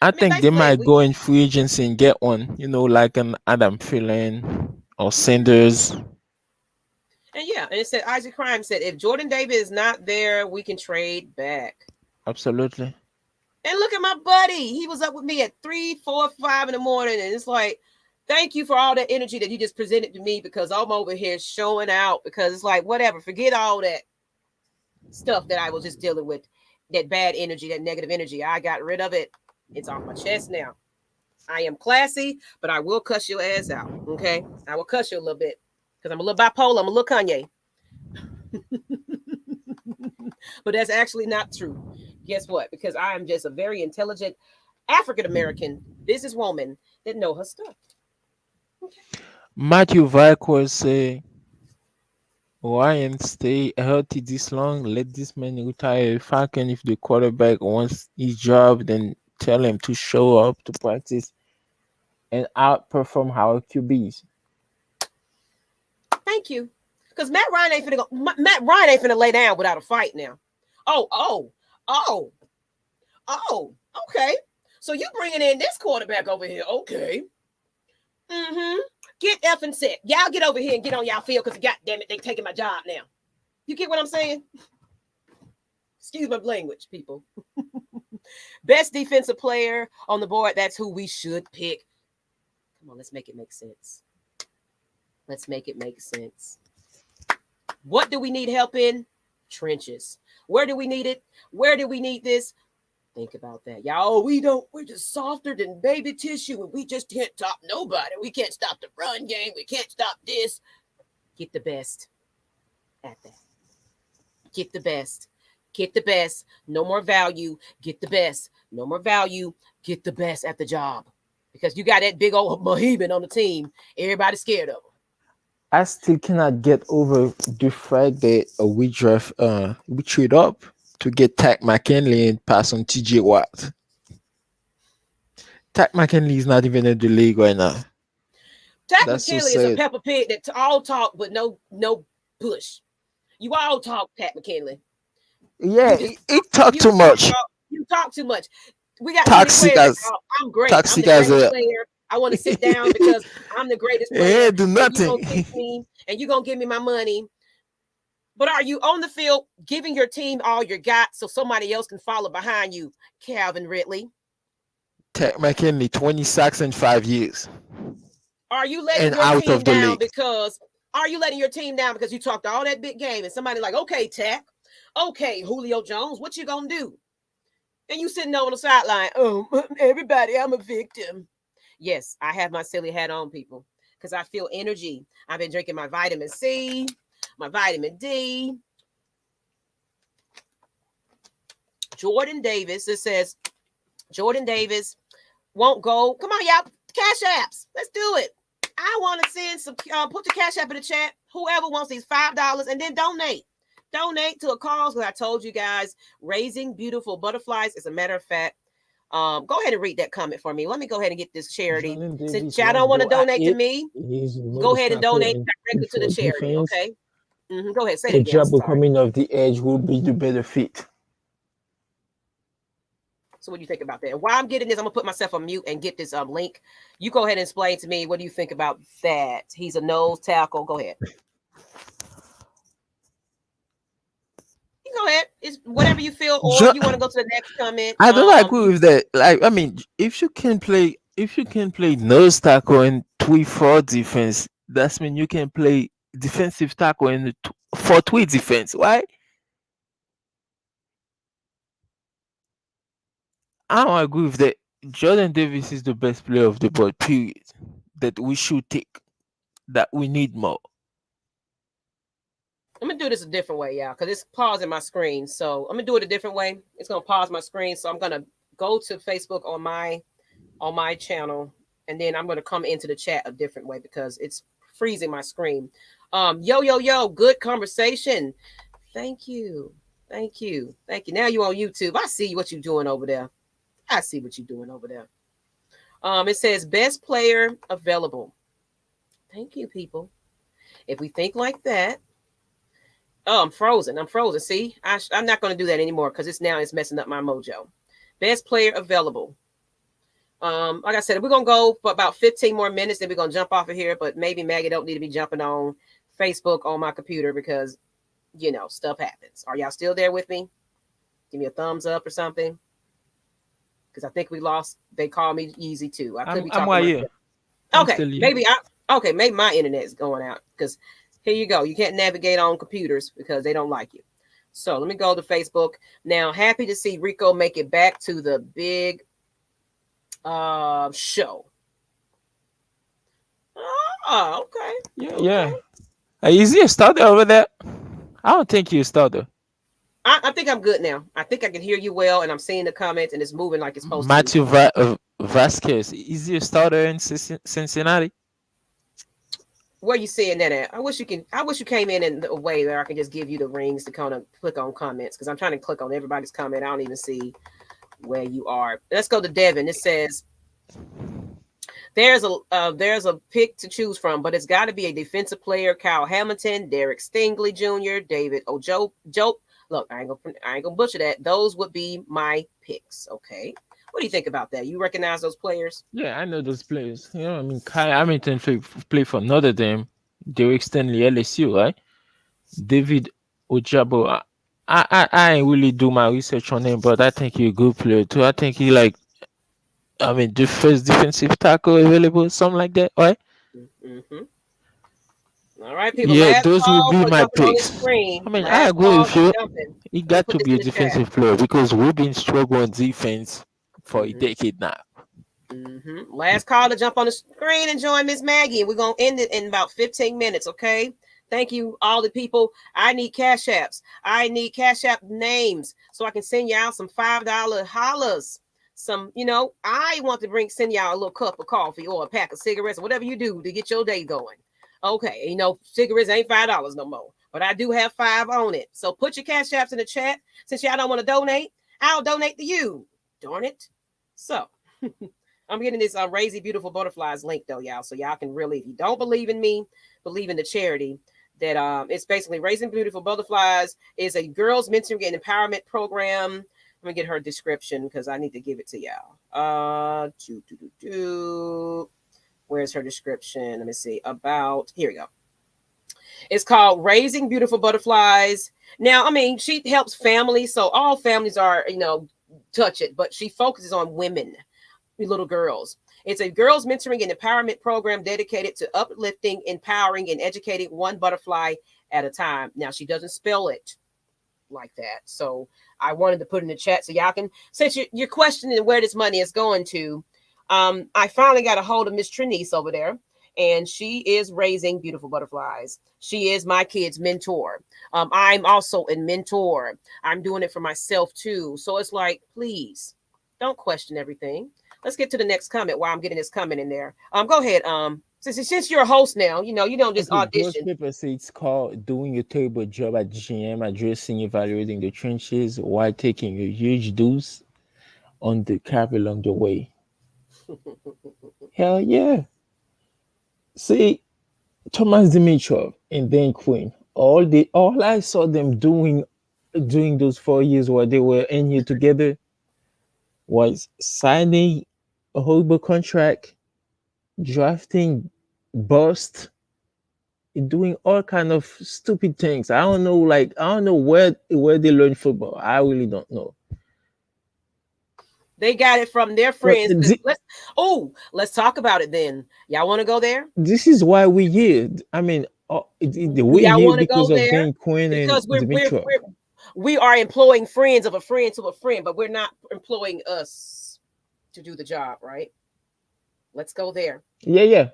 I
I mean,
think they
basically,
might go in free agency and get one, like an Adam Thielen or Sanders.
and yeah, and it said Isaac Crime said if Jordan Davis is not there, we can trade back.
Absolutely.
And look at my buddy. He was up with me at 3, 4, 5 in the morning, and it's like, thank you for all that energy that you just presented to me because I'm over here showing out because it's like whatever, forget all that stuff that I was just dealing with, that bad energy, that negative energy. I got rid of it. It's off my chest now. I am classy, but I will cuss your ass out. Okay, I will cuss you a little bit because I'm a little bipolar. I'm a little Kanye. But that's actually not true. Guess what? Because I am just a very intelligent African American businesswoman that know her stuff.
Matthew Vicor say Ryan stay healthy this long. Let this man retire. Falcon if the quarterback wants his job, then tell him to show up to practice and outperform our QBs.
Thank you. Because Matt Ryan ain't finna go. Matt Ryan ain't finna lay down without a fight now. Oh. Okay. So you bringing in this quarterback over here? Okay. Get effing set. Y'all get over here and get on y'all field because goddamn it, they taking my job now. You get what I'm saying? Excuse my language, people. Best defensive player on the board. That's who we should pick. Come on, let's make it make sense. Let's make it make sense. What do we need help in? Trenches. Where do we need it? Where do we need this? Think about that. Y'all, we're just softer than baby tissue and we just can't stop nobody. We can't stop the run game. We can't stop this. Get the best at that. Get the best. Get the best. No more value. Get the best. No more value. Get the best at the job. Because you got that big old Mohican on the team. Everybody's scared of him.
I still cannot get over the fact that we trade up to get Tack McKinley and pass on TJ Watt. Tack McKinley is not even in the league right now.
Tack McKinley is a pepper pig that all talk but no push. You all talk, Tack McKinley.
Yeah, he talk too much.
You talk too much. We got
toxic
players. I'm great.
Toxic
I'm the greatest player. I want to sit down because I'm the greatest player.
Yeah, do nothing.
You're gonna kick me and you're gonna give me my money. But are you on the field giving your team all you got so somebody else can follow behind you, Calvin Ridley?
Tack McKinley, 20 sacks in 5 years.
Are you letting your team down because you talked all that big game and somebody like, okay, Tack, okay, Julio Jones, what you gonna do? And you sitting over on the sideline, everybody, I'm a victim. Yes, I have my silly hat on, people, because I feel energy. I've been drinking my vitamin C, my vitamin D. Jordan Davis, it says, Jordan Davis won't go. Come on, y'all, cash apps. Let's do it. I want to send some, put the cash app in the chat. Whoever wants these $5 and then donate. Donate to a cause, because I told you guys, raising beautiful butterflies, as a matter of fact. Go ahead and read that comment for me. Let me go ahead and get this charity. Since y'all don't want to donate to me, go ahead and donate directly to the charity, okay? Go ahead, say that again.
The job coming off the edge will be the better fit.
So what do you think about that? And while I'm getting this, I'm going to put myself on mute and get this link. You go ahead and explain to me, what do you think about that? He's a nose tackle. Go ahead. Go ahead. It's whatever you feel, or you want to go to the next comment.
I don't agree with that. Like, I mean, if you can play nose tackle in 3-4 defense, that means you can play defensive tackle in the 4-3 defense. Why? I don't agree with that. Jordan Davis is the best player of the ball, period. That we should take. That we need more.
I'm gonna do this a different way, y'all, because it's pausing my screen. So I'm gonna do it a different way. It's gonna pause my screen. So I'm gonna go to Facebook on my channel, and then I'm gonna come into the chat a different way because it's freezing my screen. Yo, good conversation. Thank you. Now you on YouTube. I see what you're doing over there. It says best player available. Thank you, people. If we think like that, oh, I'm frozen. I'm frozen. See, I'm not going to do that anymore because it's messing up my mojo. Best player available. Like I said, we're gonna go for about 15 more minutes, then we're gonna jump off of here. But maybe Maggie don't need to be jumping on Facebook on my computer because stuff happens. Are y'all still there with me? Give me a thumbs up or something. Because I think we lost. They call me easy too. I could be
I'm
talking.
right here. I'm
Okay,
still here.
maybe my internet is going out because here you go. You can't navigate on computers because they don't like you. So let me go to Facebook now. Happy to see Rico make it back to the big show. Oh, okay.
Yeah. Is he a starter over there? I don't think he's a starter.
I think I'm good now. I think I can hear you well, and I'm seeing the comments, and it's moving like it's supposed
Matthew
to.
Vasquez. Is he a starter in Cincinnati?
Where you seeing that at? I wish you came in a way where I can just give you the rings to kind of click on comments because I'm trying to click on everybody's comment. I don't even see where you are. Let's go to Devin. It says there's a pick to choose from, but it's got to be a defensive player: Kyle Hamilton, Derek Stingley Jr., David Ojo. Look, I ain't gonna butcher that. Those would be my picks. Okay. What do you think about that? You recognize those players?
Yeah, I know those players. I mean, Kyle Hamilton play for Notre Dame, Derek Stanley, LSU, right? David Ojabo. I ain't really do my research on him, but I think he's a good player too. I think he the first defensive tackle available, something like that, right?
Mm-hmm. All right, people.
Yeah,
Last
those will
call
be
for
my
jumping on the
picks.
screen.
I mean, I
Last
agree
call
with
for
you.
jumping.
He
Let me
got
put
to
this
be
in
a
the chat.
defensive player because we've been struggling on defense for a
Mm-hmm.
decade now.
Mm-hmm. Last call to jump on the screen and join Miss Maggie. We're gonna end it in about 15 minutes. Okay. Thank you, all the people. I need cash apps. I need cash app names so I can send you out some $5 hollers. Some, I want to send y'all a little cup of coffee or a pack of cigarettes or whatever you do to get your day going. Okay, cigarettes ain't $5 no more, but I do have 5 on it. So put your cash apps in the chat. Since y'all don't want to donate, I'll donate to you. Darn it. So I'm getting this Raising Beautiful Butterflies link though, y'all. So y'all can really, if you don't believe in me, believe in the charity. That it's basically Raising Beautiful Butterflies is a girls mentoring and empowerment program. Let me get her description because I need to give it to y'all. Where's her description? Let me see. Here we go. It's called Raising Beautiful Butterflies. Now, I mean, she helps families, so all families are, touch it, but she focuses on women, little girls. It's a girls mentoring and empowerment program dedicated to uplifting, empowering, and educating one butterfly at a time. Now, she doesn't spell it like that. So I wanted to put in the chat so y'all can, since you're questioning where this money is going to, I finally got a hold of Miss Trinice over there, and she is Raising Beautiful Butterflies. She is my kid's mentor. I'm also a mentor. I'm doing it for myself too. So it's like, please don't question everything. Let's get to the next comment while I'm getting this comment in there. Go ahead. Since you're a host now, you don't just audition.
Paper say it's called doing a terrible job at GM, addressing, evaluating the trenches while taking a huge dose on the cap along the way. Hell yeah. See, Thomas Dimitrov and Dan Quinn, all I saw them doing during those 4 years while they were in here together was signing a horrible contract, drafting bust, doing all kind of stupid things. I don't know, where they learn football. I really don't know.
They got it from their friends. Let's talk about it then. Y'all want to go there?
This is why we're here. I mean, we're here because of Dan Quinn and Dimitrov.
We are employing friends of a friend to a friend, but we're not employing us to do the job, right? Let's go there.
Yeah.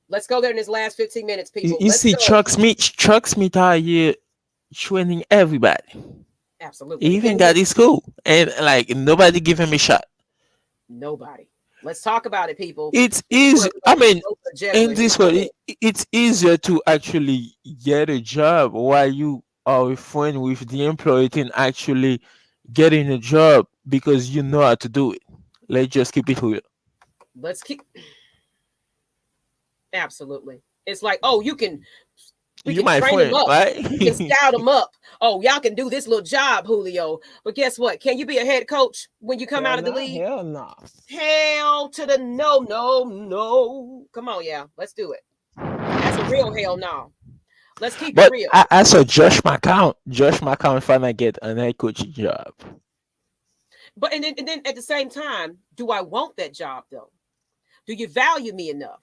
Let's go there in this last 15 minutes, people.
You see, Chuck Smith out here training everybody.
Absolutely.
He even got his school, and nobody give him a shot.
Nobody. Let's talk about it, people.
It's easy. I mean, in this way, it's easier to actually get a job while you are a friend with the employee than actually getting a job because you know how to do it. Let's just keep it real.
Let's keep absolutely. It's like, oh, we
You
can
my
train them
friend,
up.
right?
We can scout them up. Oh, y'all can do this little job, Julio. But guess what? Can you be a head coach when you come
Hell
out of the
no,
league?
hell no.
Hell to the no, no, no. Come on, yeah. Let's do it. That's a real hell no. Let's keep it
But
real.
I saw Josh McCown finally get an head coach job.
But and then at the same time, do I want that job though? Do you value me enough?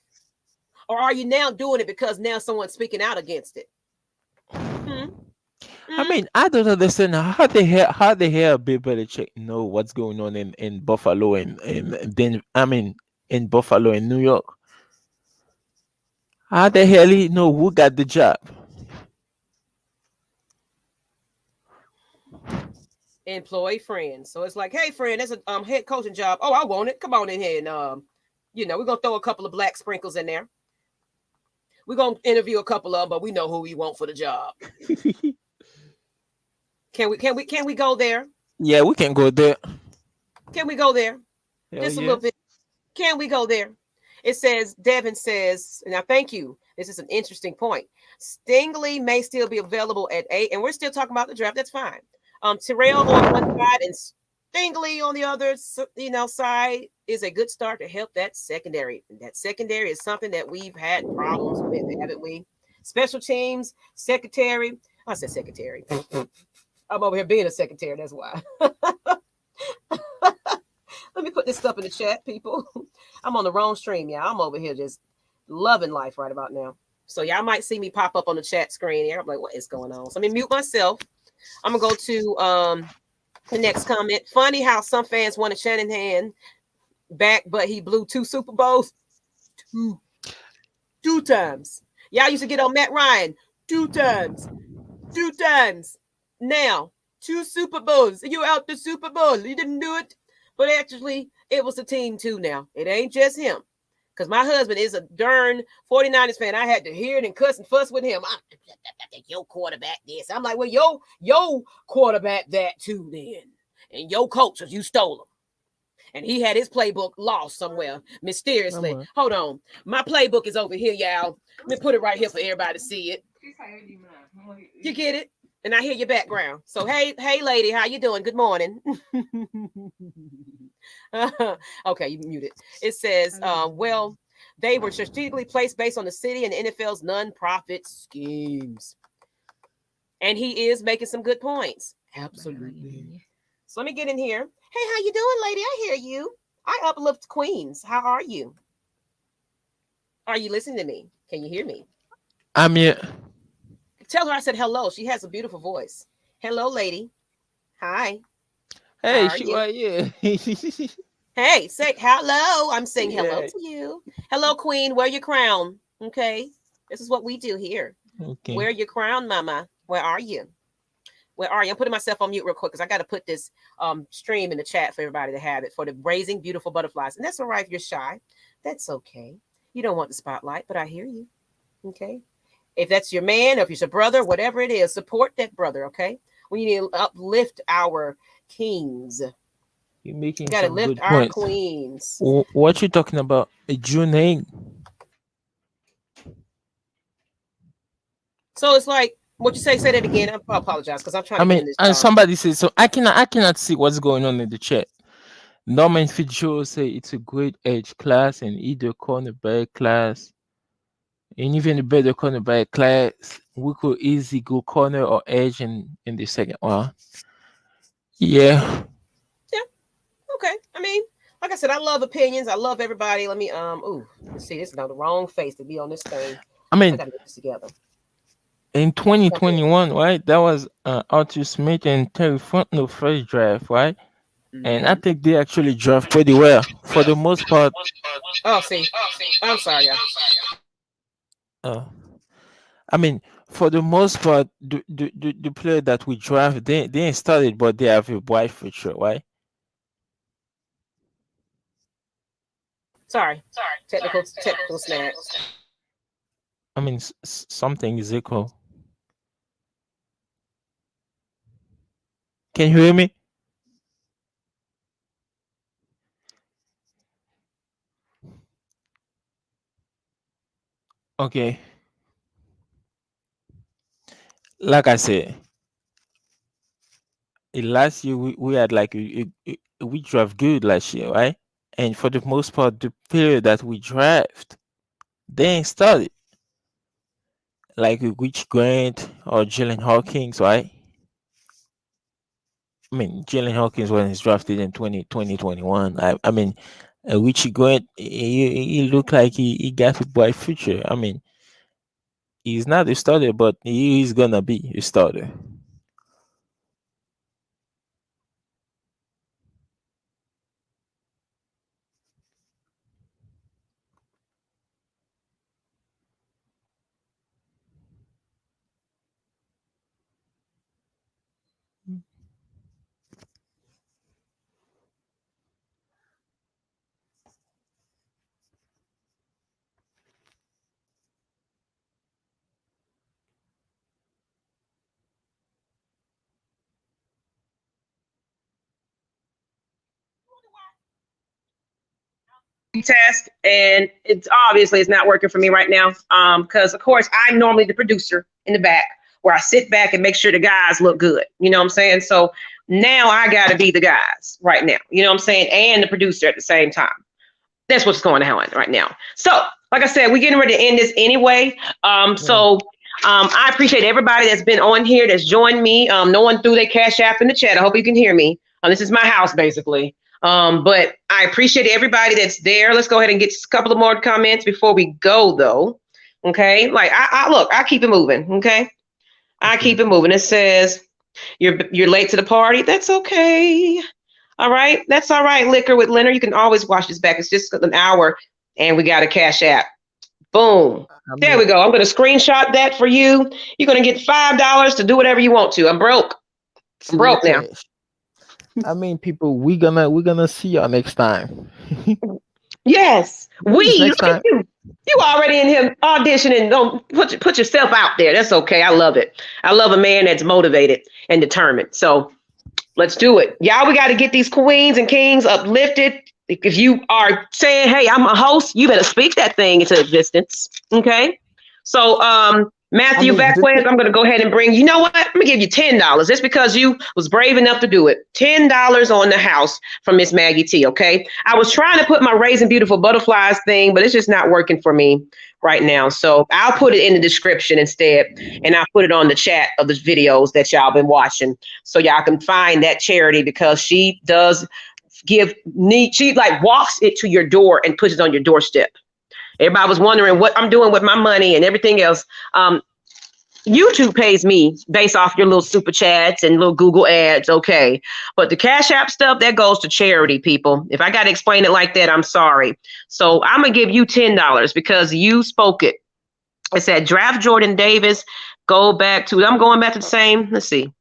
Or are you now doing it because now someone's speaking out against it? Hmm?
I
Hmm?
mean, I don't understand how the hell Bill Belichick know what's going on in Buffalo and then I mean in Buffalo in New York. How the hell he know who got the job?
Employee friends. So it's like, hey friend, that's a head coaching job. Oh, I want it. Come on in here and we're gonna throw a couple of black sprinkles in there. We're gonna interview a couple of them, but we know who we want for the job. Can we go there?
Yeah, we can go there.
Can we go there?
Hell
Just a little
yes.
bit. Can we go there? It says, Devin says, and I thank you. This is an interesting point. Stingley may still be available at 8, and we're still talking about the draft. That's fine. Terrell on one side and Stingley on the other, side is a good start to help that secondary. And that secondary is something that we've had problems with, haven't we? Special teams, secretary. I said secretary. I'm over here being a secretary. That's why. Let me put this stuff in the chat, people. I'm on the wrong stream, yeah. I'm over here just loving life right about now. So y'all might see me pop up on the chat screen here. I'm like, what is going on? So let me mute myself. I'm gonna go to the next comment. Funny how some fans wanted Shanahan back, but he blew 2 Super Bowls. Two times. Y'all used to get on Matt Ryan 2 times. 2 times. Now, 2 Super Bowls. You out the Super Bowl. You didn't do it. But actually, it was the team too now. It ain't just him. Because my husband is a darn 49ers fan. I had to hear it and cuss and fuss with him. Your quarterback this. I'm like, well, yo quarterback that too then. And your coach, you stole him. And he had his playbook lost somewhere mysteriously. Hold on. My playbook is over here, y'all. Let me put it right here for everybody to see it. You get it? And I hear your background. So hey lady, how you doing? Good morning. Okay, you muted. It says, well, they were strategically placed based on the city and the NFL's non-profit schemes. And he is making some good points. Absolutely. So let me get in here. Hey, how you doing, lady? I hear you. I uplift queens. How are you? Are you listening to me? Can you hear me?
I'm here.
Tell her I said hello. She has a beautiful voice. Hello, lady. Hi.
Hey,
How are
she
you?
right here.
Hey, say hello. I'm saying hello
Yeah.
to you. Hello, queen. Wear your crown. Okay. This is what we do here.
Okay.
Wear your crown, mama. Where are you? Where are you? I'm putting myself on mute real quick because I got to put this stream in the chat for everybody to have it for the Raising Beautiful Butterflies. And that's all right if you're shy. That's okay. You don't want the spotlight, but I hear you. Okay. If that's your man or if it's your brother, whatever it is, support that brother, okay? We need to uplift our kings.
You're making
Got to
some
lift
good
our
points.
queens.
What you talking about? June.
So it's like, what you say that again. I apologize because I'm trying
I
to get
mean,
in this.
and somebody says so. I cannot see what's going on in the chat. Norman Fitzgerald say it's a great edge class and either cornerback class, and even a better cornerback class. We could easily go corner or edge in the second one. Yeah.
Yeah. Okay. I mean, like I said, I love opinions. I love everybody. Let me let's see. This is not the wrong face to be on this thing.
I mean,
I gotta get this together.
in 2021, right? That was Arthur Smith and Terry Fontenot first draft, right? And I think they actually draft pretty well for the most part.
Oh, see. I'm sorry, y'all.
Uh, I mean, for the most part, the player that we draft, they ain't started, but they have a bright future, right?
Sorry. Technical snag.
I mean, something is equal. Can you hear me? Okay, like I said, last year we had like we draft good last year, right? And for the most part, the player that we draft, they ain't started. Like Rich Grant or Jalen Hawkins, right? I mean, Jalen Hawkins when he's drafted in 2021. I mean, Richie Grant, he looked like he got a bright future. I mean, he's not a starter, but he is gonna be a starter.
Test, and it's not working for me right now. Because of course I'm normally the producer in the back where I sit back and make sure the guys look good. You know what I'm saying? So now I gotta be the guys right now. You know what I'm saying? And the producer at the same time. That's what's going on right now. So, like I said, we're getting ready to end this anyway. I appreciate everybody that's been on here, that's joined me. No one threw their Cash App in the chat. I hope you can hear me. This is my house, basically. But I appreciate everybody that's there. Let's go ahead and get a couple of more comments before we go, though. Okay, like I keep it moving. Okay, I keep it moving. It says you're late to the party. That's okay. All right, that's all right. Liquor with Leonard. You can always watch this back. It's just an hour, and we got a Cash App. Boom. There we go. I'm going to screenshot that for you. You're going to get $5 to do whatever you want to. I'm broke. I'm broke now.
I mean, people, we're gonna see y'all next time.
Yes,
Next time.
You already in here auditioning. Don't put yourself out there. That's okay. I love it. I love a man that's motivated and determined. So let's do it. Y'all, we got to get these queens and kings uplifted. If you are saying, hey, I'm a host, you better speak that thing into existence. Okay. So Matthew Vacquez, I'm going to go ahead and bring, you know what? I'm going to give you $10 just because you was brave enough to do it. $10 on the house from Miss Maggie T. Okay. I was trying to put my Raising Beautiful Butterflies thing, but it's just not working for me right now. So I'll put it in the description instead. And I'll put it on the chat of the videos that y'all been watching. So y'all can find that charity because she does she like walks it to your door and puts it on your doorstep. Everybody was wondering what I'm doing with my money and everything else. YouTube pays me based off your little super chats and little Google ads. Okay. But the Cash App stuff, that goes to charity, people. If I got to explain it like that, I'm sorry. So I'm going to give you $10 because you spoke it. It said draft Jordan Davis, I'm going back to the same. Let's see.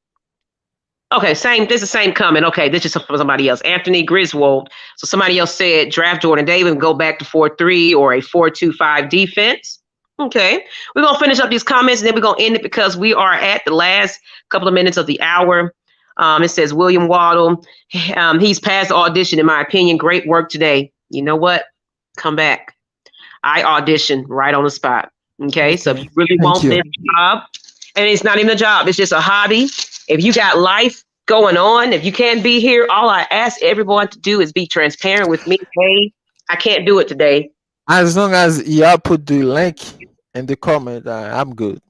Okay, this is the same comment. Okay, this is for somebody else. Anthony Griswold. So somebody else said draft Jordan Davis and go back to 4-3 or a 4-2-5 defense. Okay, we're going to finish up these comments and then we're going to end it because we are at the last couple of minutes of the hour. It says William Waddle. He's passed the audition, in my opinion. Great work today. You know what? Come back. I auditioned right on the spot. Okay, so if you really want this job, and it's not even a job, it's just a hobby. If you got life going on, if you can't be here, all I ask everyone to do is be transparent with me. Hey, I can't do it today.
As long as y'all put the link in the comment, I'm good.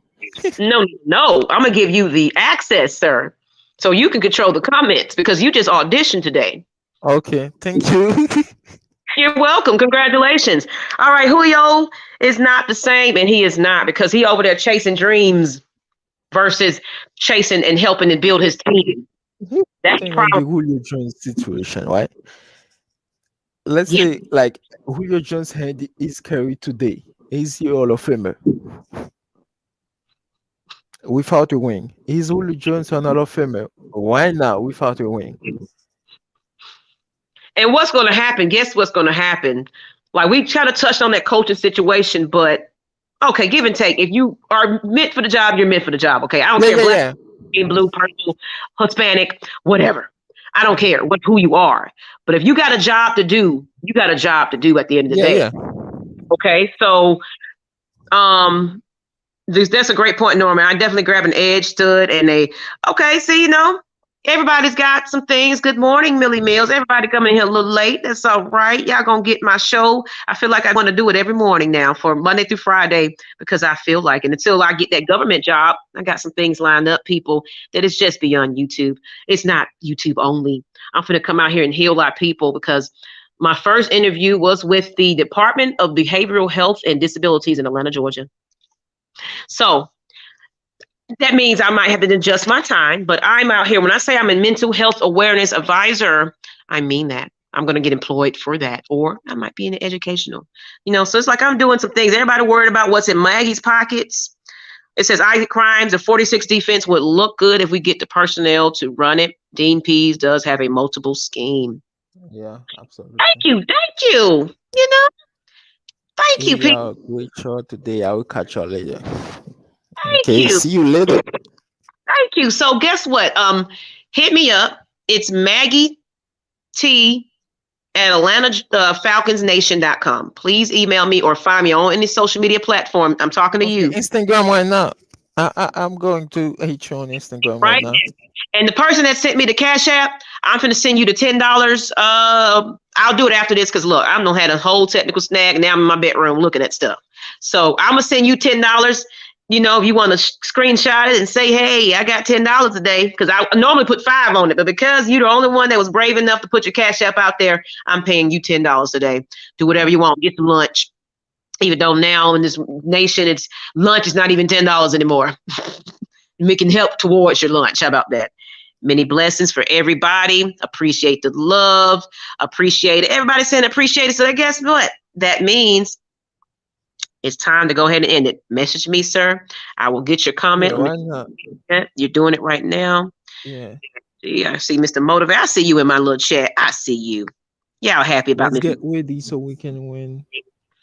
No, I'm going to give you the access, sir. So you can control the comments because you just auditioned today.
Okay, thank you.
You're welcome. Congratulations. All right, Julio is not the same, and he is not because he over there chasing dreams versus chasing and helping to build his team. That's the problem.
The Julio Jones situation, right? Let's say like Julio Jones had his career today. Is he Hall of Famer? Without a wing. Is Julio Jones an Hall of Famer? Why now without a wing?
And what's going to happen? Guess what's going to happen? Like we kind of touched on that coaching situation, but okay, give and take. If you are meant for the job, you're meant for the job. Okay, I don't care black, blue, purple, Hispanic, whatever. I don't care who you are. But if you got a job to do, you got a job to do at the end of the day. Yeah. Okay, so That's a great point, Norman. I definitely grab an edge stud and okay, see, everybody's got some things. Good morning, Millie Mills. Everybody coming here a little late. That's all right. Y'all gonna get my show. I feel like I want to do it every morning now for Monday through Friday because I feel like, and until I get that government job, I got some things lined up, people, that is just beyond YouTube. It's not YouTube only. I'm gonna come out here and heal our people because my first interview was with the Department of Behavioral Health and Disabilities in Atlanta, Georgia. So that means I might have to adjust my time, but I'm out here. When I say I'm a mental health awareness advisor, I mean that. I'm going to get employed for that, or I might be in the educational, so it's like I'm doing some things. Everybody worried about what's in Maggie's pockets. It says Isaac Crimes, the 46 defense would look good if we get the personnel to run it. Dean Pease does have a multiple scheme.
Yeah, absolutely.
Thank you. Thank you, people.
Great show today. I will catch you later.
Thank
Okay,
you.
see you later.
Thank you. So guess what? Hit me up. It's Maggie T at AtlantaFalconsNation.com. Please email me or find me on any social media platform. I'm talking to you.
Instagram right now. I'm going to hit you on Instagram right now.
And the person that sent me the Cash App, I'm going to send you the $10. I'll do it after this because, look, I've had a whole technical snag. Now I'm in my bedroom looking at stuff. So I'm going to send you $10. If you want to screenshot it and say, hey, I got $10 a day, because I normally put $5 on it. But because you're the only one that was brave enough to put your Cash App out there, I'm paying you $10 a day. Do whatever you want. Get some lunch. Even though now in this nation, lunch is not even $10 anymore. We can help towards your lunch. How about that? Many blessings for everybody. Appreciate the love. Appreciate it. Everybody saying appreciate it. So guess what? That means it's time to go ahead and end it. Message me, sir. I will get your comment.
Yeah, why not?
You're doing it right now.
Yeah.
I see Mr. Motivate. I see you in my little chat. I see you. Y'all happy about me.
Let's get ready so we can win.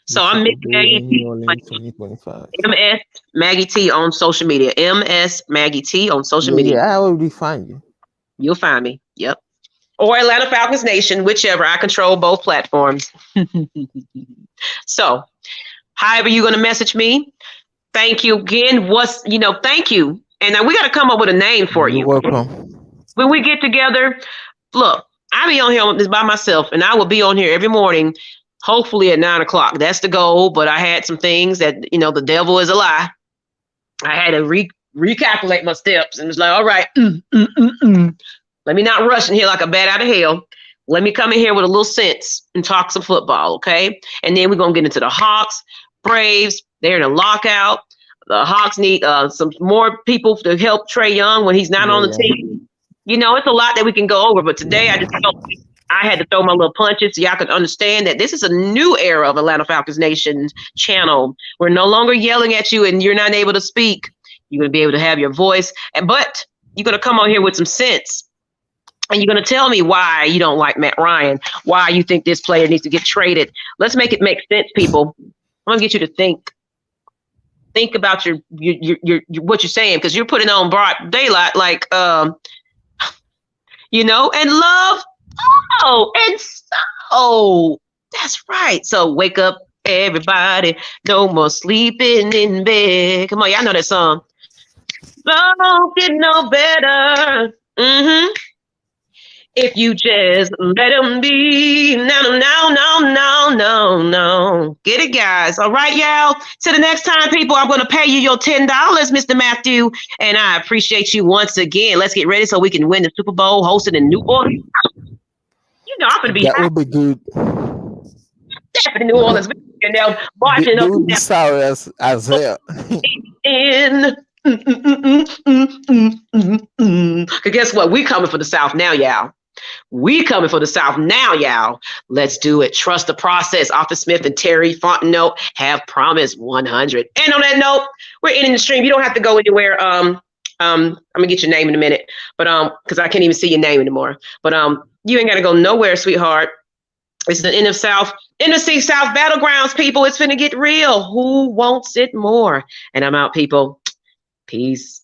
So I'm Miss Maggie T.
2025.
MS Maggie T on social media. MS Maggie T on social media.
Yeah, I already find you.
You'll find me. Yep. Or Atlanta Falcons Nation, whichever. I control both platforms. So, however you're going to message me, thank you again. Thank you. And now we got to come up with a name for you.
You're welcome.
When we get together, look, I'll be on here by myself, and I will be on here every morning, hopefully at 9 o'clock. That's the goal. But I had some things that, the devil is a lie. I had to recalculate my steps, and it's like, all right, let me not rush in here like a bat out of hell. Let me come in here with a little sense and talk some football, okay? And then we're going to get into the Hawks, Braves. They're in a lockout. The Hawks need some more people to help Trae Young when he's not on the team. It's a lot that we can go over, but today I just felt I had to throw my little punches so y'all could understand that this is a new era of Atlanta Falcons Nation's channel. We're no longer yelling at you and you're not able to speak. You're going to be able to have your voice, but you're going to come on here with some sense. And you're going to tell me why you don't like Matt Ryan, why you think this player needs to get traded. Let's make it make sense, people. I'm going to get you to think. Think about your what you're saying, because you're putting on broad daylight, like, and love. Oh, and so that's right. So wake up, everybody. No more sleeping in bed. Come on, y'all know that song. Don't get no better. If you just let them be. No. Get it, guys. All right, y'all. Till the next time, people, I'm going to pay you your $10, Mr. Matthew. And I appreciate you once again. Let's get ready so we can win the Super Bowl hosted in New Orleans. I'm going to be
That would be good.
Definitely New Orleans. Marching
They
up.
would be sorry as hell.
In. Guess what? We coming for the South now, y'all. We coming for the South now, y'all. Let's do it. Trust the process. Arthur Smith and Terry Fontenot have promised 100. And on that note, we're ending the stream. You don't have to go anywhere. I'm gonna get your name in a minute, but because I can't even see your name anymore. But you ain't gotta go nowhere, sweetheart. It's the NFC South Battlegrounds, people. It's finna get real. Who wants it more? And I'm out, people. Peace.